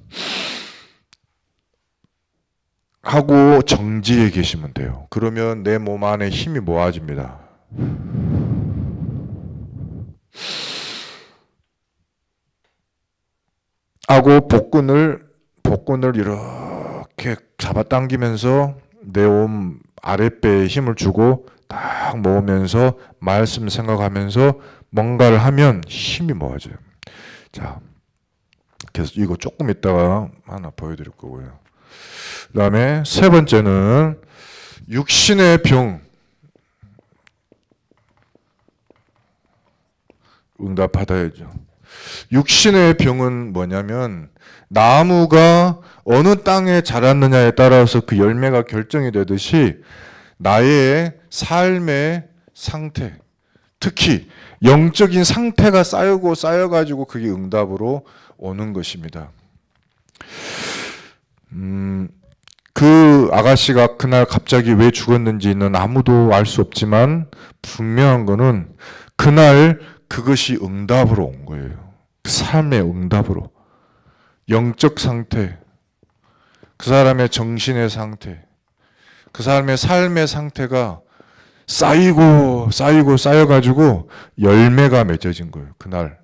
하고 정지해 계시면 돼요. 그러면 내 몸 안에 힘이 모아집니다. 하고 복근을 이렇게 잡아당기면서 내 몸 아랫배에 힘을 주고 딱 모으면서 말씀 생각하면서 뭔가를 하면 힘이 모아져요. 자, 그래서 이거 조금 이따가 하나 보여드릴 거고요. 그 다음에 세 번째는 육신의 병. 응답받아야죠. 육신의 병은 뭐냐면 나무가 어느 땅에 자랐느냐에 따라서 그 열매가 결정이 되듯이 나의 삶의 상태, 특히 영적인 상태가 쌓여가지고 그게 응답으로 오는 것입니다. 그 아가씨가 그날 갑자기 왜 죽었는지는 아무도 알 수 없지만 분명한 거는 그날 그것이 응답으로 온 거예요. 그 삶의 응답으로. 영적 상태, 그 사람의 정신의 상태, 그 사람의 삶의 상태가 쌓여가지고 열매가 맺어진 거예요. 그날.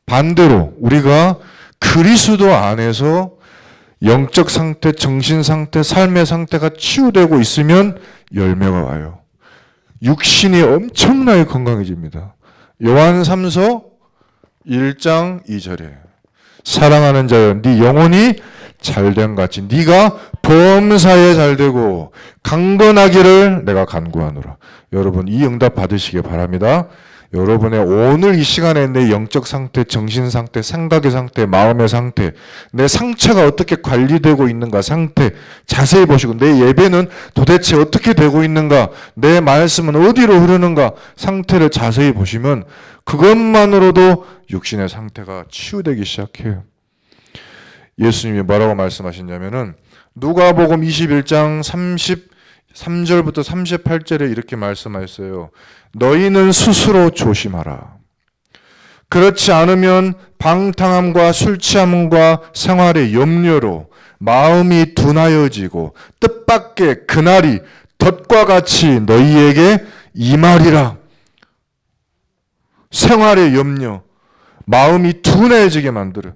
반대로 우리가 그리스도 안에서 영적 상태, 정신 상태, 삶의 상태가 치유되고 있으면 열매가 와요. 육신이 엄청나게 건강해집니다. 요한 3서 1장 2절에 사랑하는 자여 네 영혼이 잘된 같이 네가 범사에 잘되고 강건하기를 내가 간구하노라. 여러분 이 응답 받으시기 바랍니다. 여러분의 오늘 이 시간에 내 영적 상태, 정신 상태, 생각의 상태, 마음의 상태, 내 상처가 어떻게 관리되고 있는가 상태 자세히 보시고 내 예배는 도대체 어떻게 되고 있는가, 내 말씀은 어디로 흐르는가 상태를 자세히 보시면 그것만으로도 육신의 상태가 치유되기 시작해요. 예수님이 뭐라고 말씀하셨냐면은 누가복음 21장 33절부터 38절에 이렇게 말씀하셨어요. 너희는 스스로 조심하라. 그렇지 않으면 방탕함과 술 취함과 생활의 염려로 마음이 둔하여지고 뜻밖의 그날이 덫과 같이 너희에게 임하리라. 생활의 염려, 마음이 둔해지게 만들어.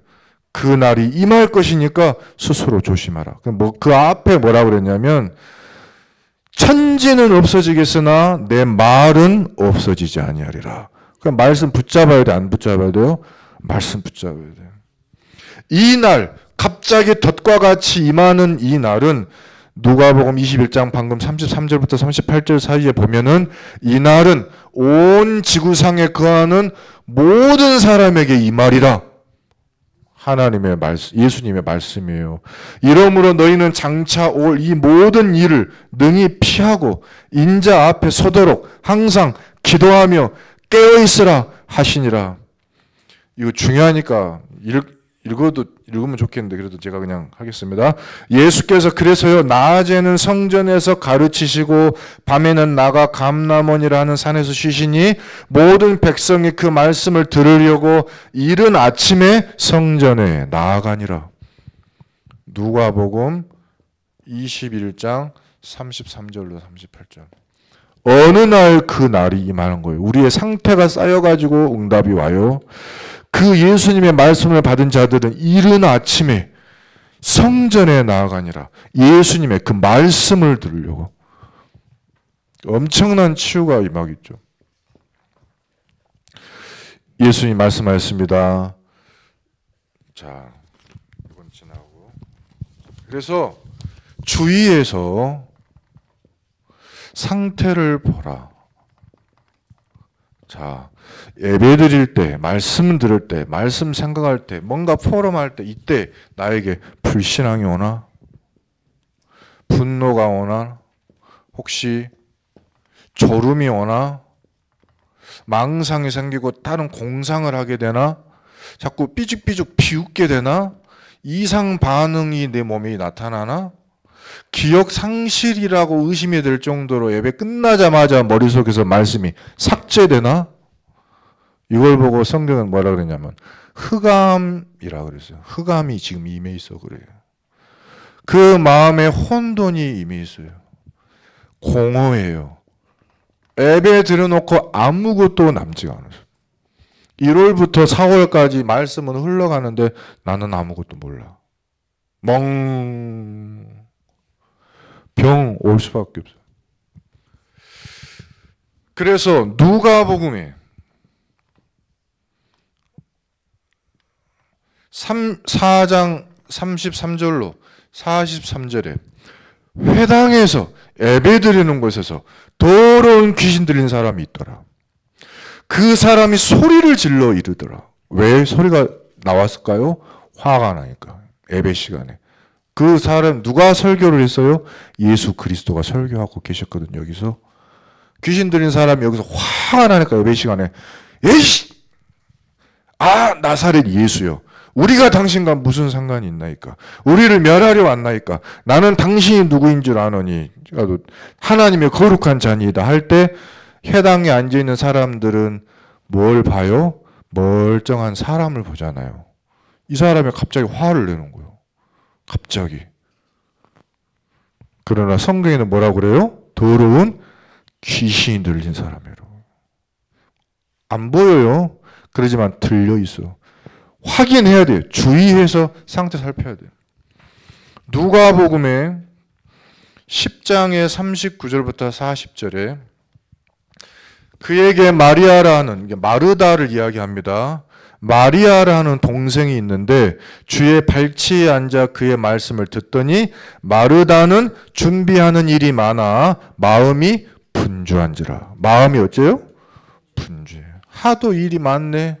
그 날이 임할 것이니까 스스로 조심하라. 그 앞에 뭐라고 그랬냐면 천지는 없어지겠으나 내 말은 없어지지 아니하리라. 그럼 말씀 붙잡아야 돼, 안 붙잡아야 돼요? 말씀 붙잡아야 돼요. 이 날 갑자기 덫과 같이 임하는 이 날은 누가복음 21장 방금 33절부터 38절 사이에 보면은 이 날은 온 지구상에 거하는 모든 사람에게 임하리라. 하나님의 말씀, 예수님의 말씀이에요. 이러므로 너희는 장차 올 이 모든 일을 능히 피하고 인자 앞에 서도록 항상 기도하며 깨어있으라 하시니라. 이거 중요하니까 읽으면 좋겠는데 그래도 제가 그냥 하겠습니다. 예수께서 그래서요 낮에는 성전에서 가르치시고 밤에는 나가 감람원이라는 산에서 쉬시니 모든 백성이 그 말씀을 들으려고 이른 아침에 성전에 나아가니라. 누가복음 21장 33절로 38절. 어느 날 그 날이 임하는 거예요. 우리의 상태가 쌓여가지고 응답이 와요. 그 예수님의 말씀을 받은 자들은 이른 아침에 성전에 나아가니라. 예수님의 그 말씀을 들으려고. 엄청난 치유가 임하겠죠. 예수님 말씀하셨습니다. 자, 이건 지나고. 그래서 주위에서 상태를 보라. 자, 예배 드릴 때, 말씀 들을 때, 말씀 생각할 때, 뭔가 포럼할 때, 이때 나에게 불신앙이 오나? 분노가 오나? 혹시 졸음이 오나? 망상이 생기고 다른 공상을 하게 되나? 자꾸 삐죽삐죽 비웃게 되나? 이상 반응이 내 몸에 나타나나? 기억 상실이라고 의심이 될 정도로 예배 끝나자마자 머릿속에서 말씀이 삭제되나? 이걸 보고 성경은 뭐라 그러냐면 흑암이라 그랬어요. 흑암이 지금 임해 있어 그래요. 그 마음에 혼돈이 임해 있어요. 공허해요. 예배 드려놓고 아무것도 남지가 않아요. 1월부터 4월까지 말씀은 흘러가는데 나는 아무것도 몰라. 병 올 수밖에 없어요. 그래서 누가복음에 4장 33절로 43절에 회당에서 예배 드리는 곳에서 더러운 귀신 들린 사람이 있더라. 그 사람이 소리를 질러 이르더라. 왜 소리가 나왔을까요? 화가 나니까. 예배 시간에. 그 사람 누가 설교를 했어요? 예수 그리스도가 설교하고 계셨거든요. 여기서 귀신 들린 사람이 여기서 화가 나니까 예배 시간에 에이씨! 나사렛 예수요. 우리가 당신과 무슨 상관이 있나이까? 우리를 멸하려 왔나이까? 나는 당신이 누구인 줄 아노니 하나님의 거룩한 자니이다 할 때 해당에 앉아있는 사람들은 뭘 봐요? 멀쩡한 사람을 보잖아요. 이 사람이 갑자기 화를 내는 거예요. 갑자기. 그러나 성경에는 뭐라고 그래요? 더러운 귀신이 들린 사람이라고. 안 보여요. 그러지만 들려 있어. 확인해야 돼요. 주의해서 상태 살펴야 돼요. 누가복음에 10장의 39절부터 40절에 그에게 마리아라는 마르다를 이야기합니다. 마리아라는 동생이 있는데 주의 발치에 앉아 그의 말씀을 듣더니 마르다는 준비하는 일이 많아 마음이 분주한지라. 마음이 어째요? 분주해. 하도 일이 많네.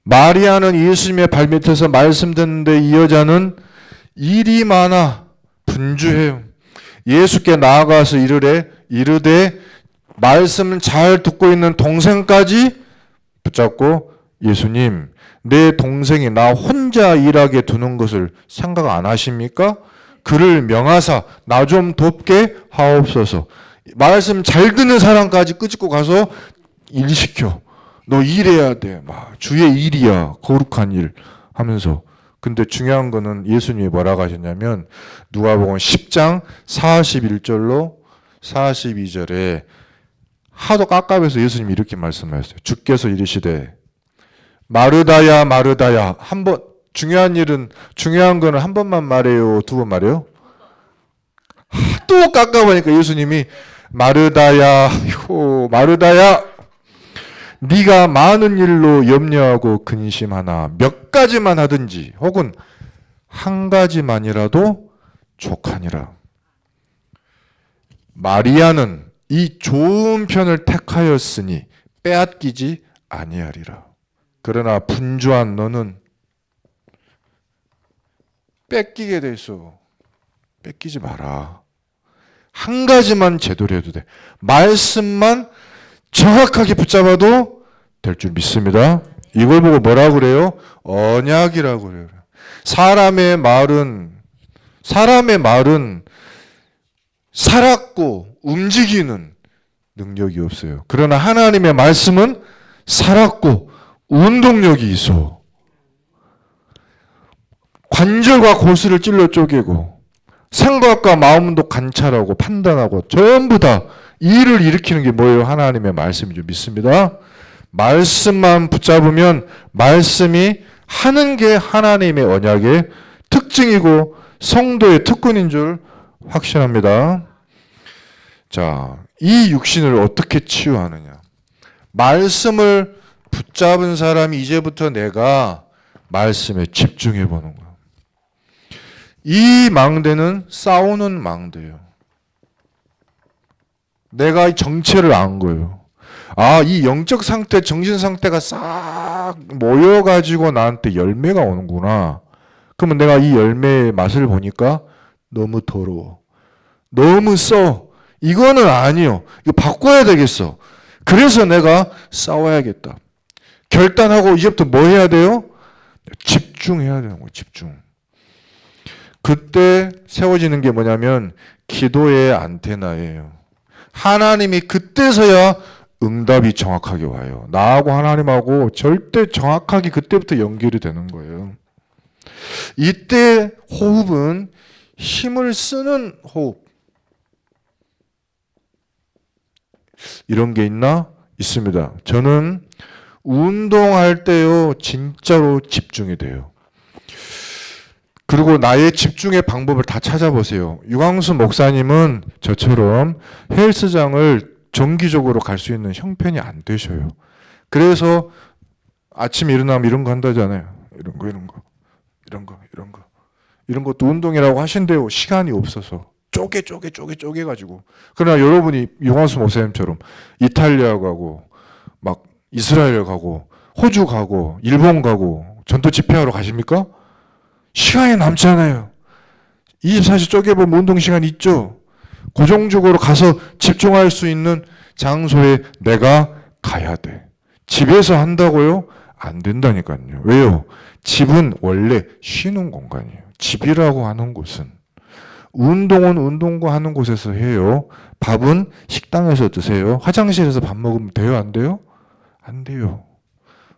마리아는 예수님의 발밑에서 말씀 듣는데 이 여자는 일이 많아 분주해요. 예수께 나아가서 이르되 말씀을 잘 듣고 있는 동생까지 붙잡고 예수님, 내 동생이 나 혼자 일하게 두는 것을 생각 안 하십니까? 그를 명하사 나 좀 돕게 하옵소서. 말씀 잘 듣는 사람까지 끄집고 가서 일 시켜. 너 일해야 돼. 주의 일이야. 거룩한 일 하면서. 근데 중요한 거는 예수님이 뭐라고 하셨냐면 누가복음 10장 41절로 42절에 하도 깝깝해서 예수님이 이렇게 말씀하셨어요. 주께서 이르시되 마르다야 마르다야. 한 번 중요한 거는 한 번만 말해요. 두 번 말해요? 또 깝깝하니까 예수님이 마르다야 마르다야 네가 많은 일로 염려하고 근심하나 몇 가지만 하든지 혹은 한 가지만이라도 족하니라. 마리아는 이 좋은 편을 택하였으니 빼앗기지 아니하리라. 그러나 분주한 너는 뺏기게 돼 있어. 뺏기지 마라. 한 가지만 제대로 해도 돼. 말씀만 정확하게 붙잡아도 될 줄 믿습니다. 이걸 보고 뭐라고 그래요? 언약이라고 그래요. 사람의 말은 살았고 움직이는 능력이 없어요. 그러나 하나님의 말씀은 살았고 운동력이 있어. 관절과 고수를 찔러 쪼개고 생각과 마음도 관찰하고 판단하고 전부 다 일을 일으키는 게 뭐예요? 하나님의 말씀이죠. 믿습니다. 말씀만 붙잡으면 말씀이 하는 게 하나님의 언약의 특징이고 성도의 특권인 줄 확신합니다. 자, 이 육신을 어떻게 치유하느냐? 말씀을 붙잡은 사람이 이제부터 내가 말씀에 집중해 보는 거야. 이 망대는 싸우는 망대예요. 내가 이 정체를 안 거예요. 이 영적 상태, 정신 상태가 싹 모여가지고 나한테 열매가 오는구나. 그러면 내가 이 열매의 맛을 보니까 너무 더러워. 너무 써. 이거는 아니요. 이거 바꿔야 되겠어. 그래서 내가 싸워야겠다. 결단하고 이제부터 뭐 해야 돼요? 집중해야 되는 거예요. 집중. 그때 세워지는 게 뭐냐면 기도의 안테나예요. 하나님이 그때서야 응답이 정확하게 와요. 나하고 하나님하고 절대 정확하게 그때부터 연결이 되는 거예요. 이때 호흡은 힘을 쓰는 호흡. 이런 게 있나? 있습니다. 저는 운동할 때요, 진짜로 집중이 돼요. 그리고 나의 집중의 방법을 다 찾아보세요. 유광수 목사님은 저처럼 헬스장을 정기적으로 갈 수 있는 형편이 안 되셔요. 그래서 아침에 일어나면 이런 거 한다잖아요. 이런 것도 운동이라고 하신대요. 시간이 없어서. 쪼개가지고. 그러나 여러분이 유광수 목사님처럼 이탈리아 가고, 막 이스라엘 가고, 호주 가고, 일본 가고, 전도 집회하러 가십니까? 시간이 남잖아요. 24시 쪼개보면 운동 시간 있죠? 고정적으로 가서 집중할 수 있는 장소에 내가 가야 돼. 집에서 한다고요? 안 된다니까요. 왜요? 집은 원래 쉬는 공간이에요. 집이라고 하는 곳은. 운동은 운동과 하는 곳에서 해요. 밥은 식당에서 드세요. 화장실에서 밥 먹으면 돼요? 안 돼요? 안 돼요.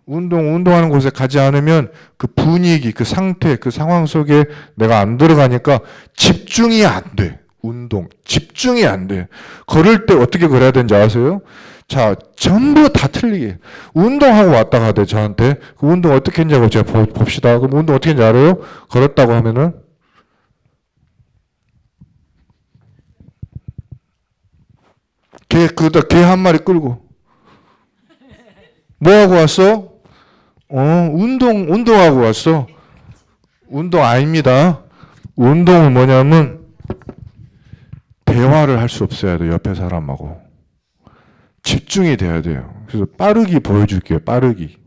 운동하는 곳에 가지 않으면 그 분위기, 그 상태, 그 상황 속에 내가 안 들어가니까 집중이 안 돼. 집중이 안 돼. 걸을 때 어떻게 걸어야 되는지 아세요? 자, 전부 다 틀리게. 운동하고 왔다 가대, 저한테. 그 운동 어떻게 했냐고 제가 봅시다. 그럼 운동 어떻게 했는지 알아요? 걸었다고 하면은, 개 한 마리 끌고. 뭐 하고 왔어? 운동하고 왔어. 운동 아닙니다. 운동은 뭐냐면, 대화를 할 수 없어야 돼요. 옆에 사람하고. 집중이 돼야 돼요. 그래서 빠르기 보여줄게요. 빠르기.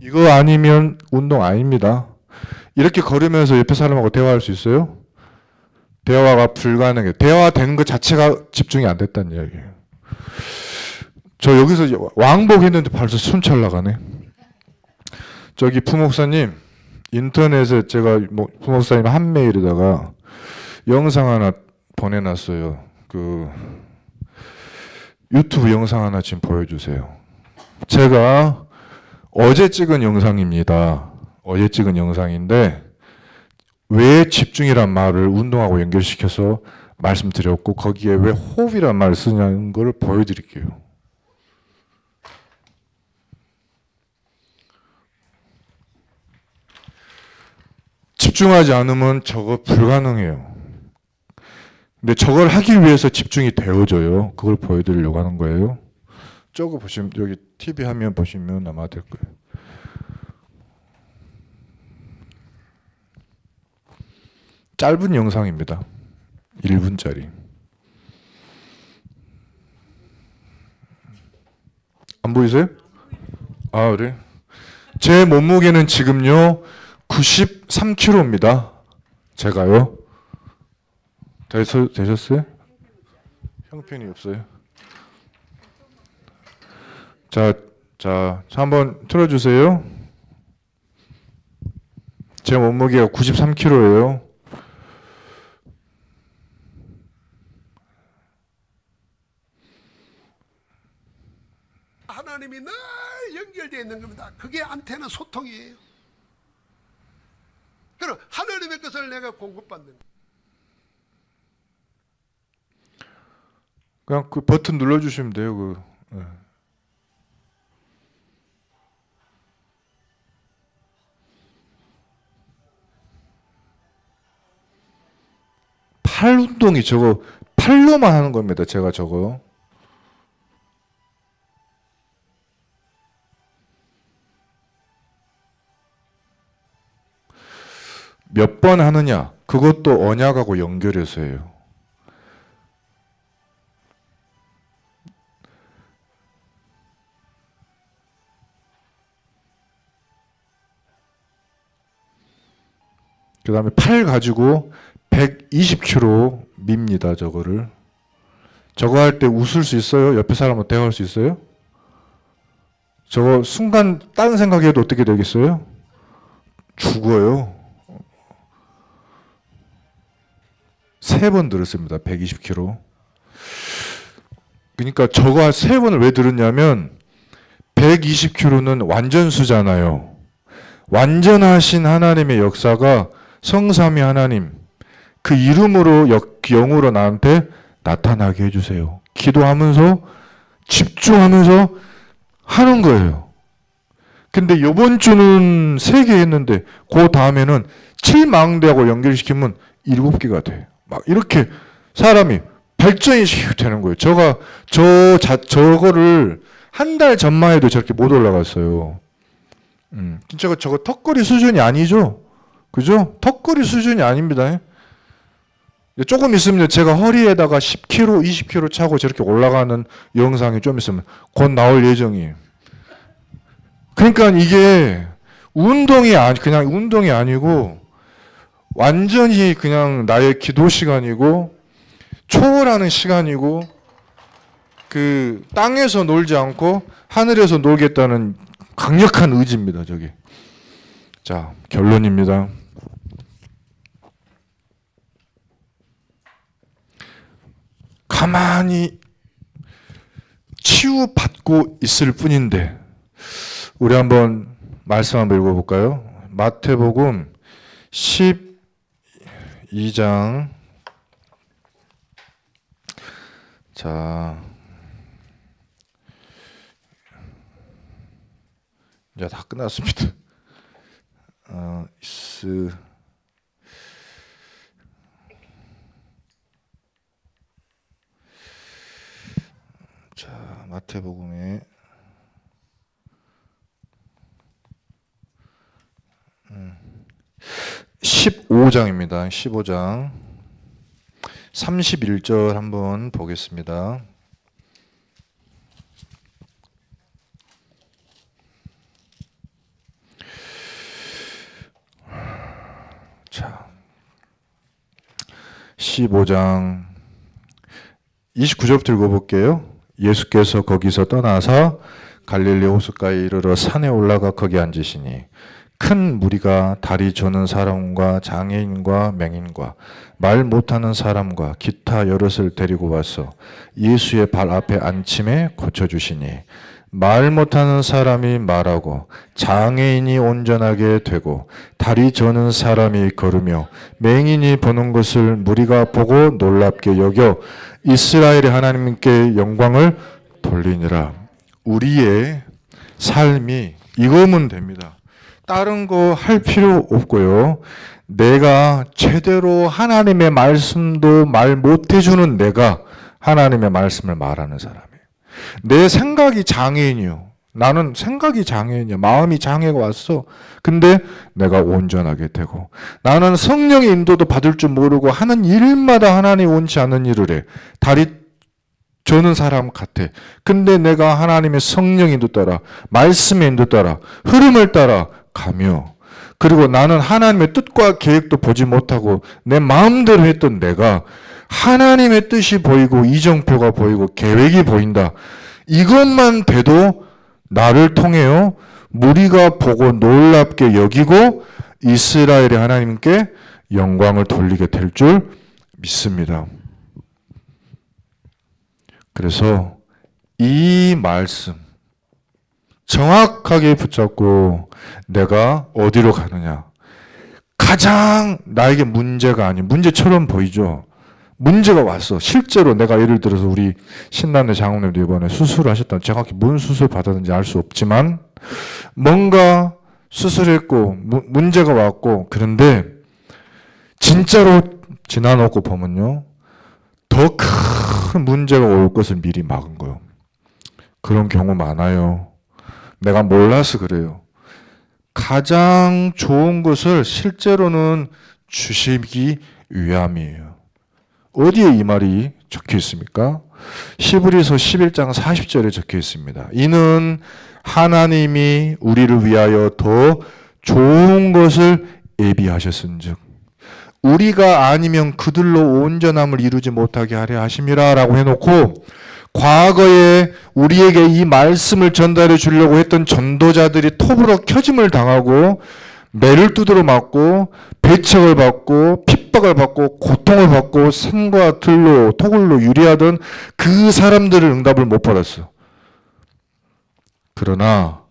이거 아니면 운동 아닙니다. 이렇게 걸으면서 옆에 사람하고 대화할 수 있어요? 대화가 불가능해. 대화되는 것 자체가 집중이 안 됐다는 이야기예요. 저 여기서 왕복했는데 벌써 순찰 나가네. 저기 부목사님, 인터넷에 제가 부목사님 한 메일에다가 영상 하나 보내놨어요. 그 유튜브 영상 하나 지금 보여주세요. 제가 어제 찍은 영상입니다. 어제 찍은 영상인데 왜 집중이란 말을 운동하고 연결시켜서 말씀드렸고 거기에 왜 호흡이란 말을 쓰냐는 걸 보여드릴게요. 집중하지 않으면 저거 불가능해요. 근데 저걸 하기 위해서 집중이 되어져요. 그걸 보여드리려고 하는 거예요. 저거 보시면 여기 TV 화면 보시면 아마 될 거예요. 짧은 영상입니다. 1분짜리. 안 보이세요? 아, 그래? 제 몸무게는 지금요 93kg입니다. 제가요. 되셨어요? 형편이 없어요. 자, 한번 틀어주세요. 제 몸무게가 93kg예요. 하나님이 늘 연결되어 있는 겁니다. 그게 안테나 소통이에요. 그럼 하나님의 것을 내가 공급받는 거예요. 그냥 그 버튼 눌러주시면 돼요. 네. 팔 운동이 저거 팔로만 하는 겁니다. 제가 저거. 몇 번 하느냐? 그것도 언약하고 연결해서 해요. 그 다음에 팔 가지고 120kg 밉니다. 저거를. 저거 할 때 웃을 수 있어요? 옆에 사람하고 대화할 수 있어요? 저거 순간 딴 생각해도 어떻게 되겠어요? 죽어요. 3번 들었습니다. 120kg. 그러니까 저거 3번을 왜 들었냐면 120kg는 완전수잖아요. 완전하신 하나님의 역사가 성삼위 하나님 그 이름으로 영으로 나한테 나타나게 해주세요. 기도하면서 집중하면서 하는 거예요. 근데 이번 주는 3개 했는데 그 다음에는 7망대하고 연결시키면 7개가 돼. 막 이렇게 사람이 발전이 되는 거예요. 저거를 한 달 전만 해도 저렇게 못 올라갔어요. 진짜 저거 턱걸이 수준이 아니죠? 그죠? 턱걸이 수준이 아닙니다. 조금 있으면 제가 허리에다가 10kg, 20kg 차고 저렇게 올라가는 영상이 좀 있으면 곧 나올 예정이에요. 그러니까 이게 그냥 운동이 아니고 완전히 그냥 나의 기도 시간이고 초월하는 시간이고 그 땅에서 놀지 않고 하늘에서 놀겠다는 강력한 의지입니다. 저게. 자, 결론입니다. 가만히 치유받고 있을 뿐인데 우리 한번 말씀 한번 읽어볼까요? 마태복음 12장 자 이제 다 끝났습니다. 자, 마태복음에 15장입니다. 15장 31절 한번 보겠습니다. 자, 15장 29절부터 읽어볼게요. 예수께서 거기서 떠나서 갈릴리 호숫가에 이르러 산에 올라가 거기 앉으시니 큰 무리가 다리 저는 사람과 장애인과 맹인과 말 못하는 사람과 기타 여럿을 데리고 와서 예수의 발 앞에 앉힘에 고쳐주시니 말 못하는 사람이 말하고 장애인이 온전하게 되고 다리 저는 사람이 걸으며 맹인이 보는 것을 무리가 보고 놀랍게 여겨 이스라엘의 하나님께 영광을 돌리니라. 우리의 삶이 이거면 됩니다. 다른 거 할 필요 없고요. 내가 제대로 하나님의 말씀도 말 못해주는 내가 하나님의 말씀을 말하는 사람이에요. 내 생각이 장애인이요. 나는 생각이 장애인이야. 마음이 장애가 왔어. 근데 내가 온전하게 되고 나는 성령의 인도도 받을 줄 모르고 하는 일마다 하나님 원치 않는 일을 해. 다리 저는 사람 같아. 근데 내가 하나님의 성령 인도 따라 말씀의 인도 따라 흐름을 따라 가며 그리고 나는 하나님의 뜻과 계획도 보지 못하고 내 마음대로 했던 내가 하나님의 뜻이 보이고 이정표가 보이고 계획이 보인다. 이것만 돼도 나를 통해요 무리가 보고 놀랍게 여기고 이스라엘의 하나님께 영광을 돌리게 될 줄 믿습니다. 그래서 이 말씀 정확하게 붙잡고 내가 어디로 가느냐. 가장 나에게 문제가 아닌 문제처럼 보이죠. 문제가 왔어. 실제로 내가 예를 들어서 우리 신남대 장로님도 이번에 수술을 하셨던 정확히 뭔 수술 받았는지 알 수 없지만 뭔가 수술했고 문제가 왔고 그런데 진짜로 지나놓고 보면요. 더 큰 문제가 올 것을 미리 막은 거예요. 그런 경우 많아요. 내가 몰라서 그래요. 가장 좋은 것을 실제로는 주시기 위함이에요. 어디에 이 말이 적혀 있습니까? 히브리서 11장 40절에 적혀 있습니다. 이는 하나님이 우리를 위하여 더 좋은 것을 예비하셨은즉 우리가 아니면 그들로 온전함을 이루지 못하게 하려 하심이라 라고 해놓고, 과거에 우리에게 이 말씀을 전달해 주려고 했던 전도자들이 톱으로 켜짐을 당하고 매를 두드러 맞고 배척을 받고 핍박을 받고 고통을 받고 산과 들로 토굴로 유리하던 그 사람들을 응답을 못 받았어. 그러나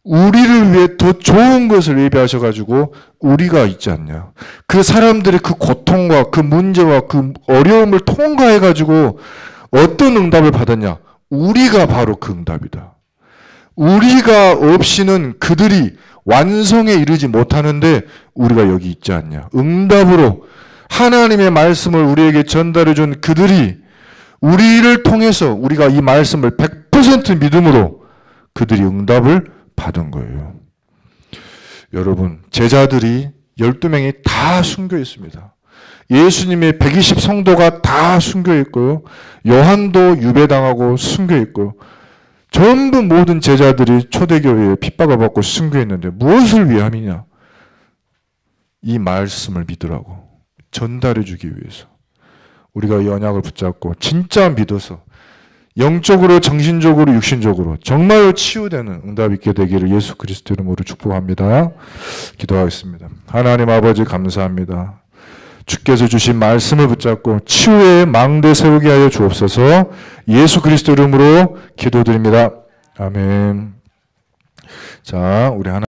우리를 위해 더 좋은 것을 예비하셔가지고 우리가 있지 않냐. 그 사람들의 그 고통과 그 문제와 그 어려움을 통과해가지고 어떤 응답을 받았냐? 우리가 바로 그 응답이다. 우리가 없이는 그들이 완성에 이르지 못하는데 우리가 여기 있지 않냐. 응답으로 하나님의 말씀을 우리에게 전달해 준 그들이 우리를 통해서 우리가 이 말씀을 100% 믿음으로 그들이 응답을 받은 거예요. 여러분, 제자들이 12명이 다 순교에 있습니다. 예수님의 120 성도가 다 순교에 있고요. 요한도 유배당하고 순교에 있고요. 전부 모든 제자들이 초대교회에 핍박을 받고 순교했는데 무엇을 위함이냐? 이 말씀을 믿으라고, 전달해 주기 위해서. 우리가 이 언약을 붙잡고 진짜 믿어서 영적으로, 정신적으로, 육신적으로 정말로 치유되는 응답 있게 되기를 예수 그리스도 이름으로 축복합니다. 기도하겠습니다. 하나님 아버지 감사합니다. 주께서 주신 말씀을 붙잡고 치유의 망대 세우게 하여 주옵소서. 예수 그리스도 이름으로 기도드립니다. 아멘. 자, 우리 하나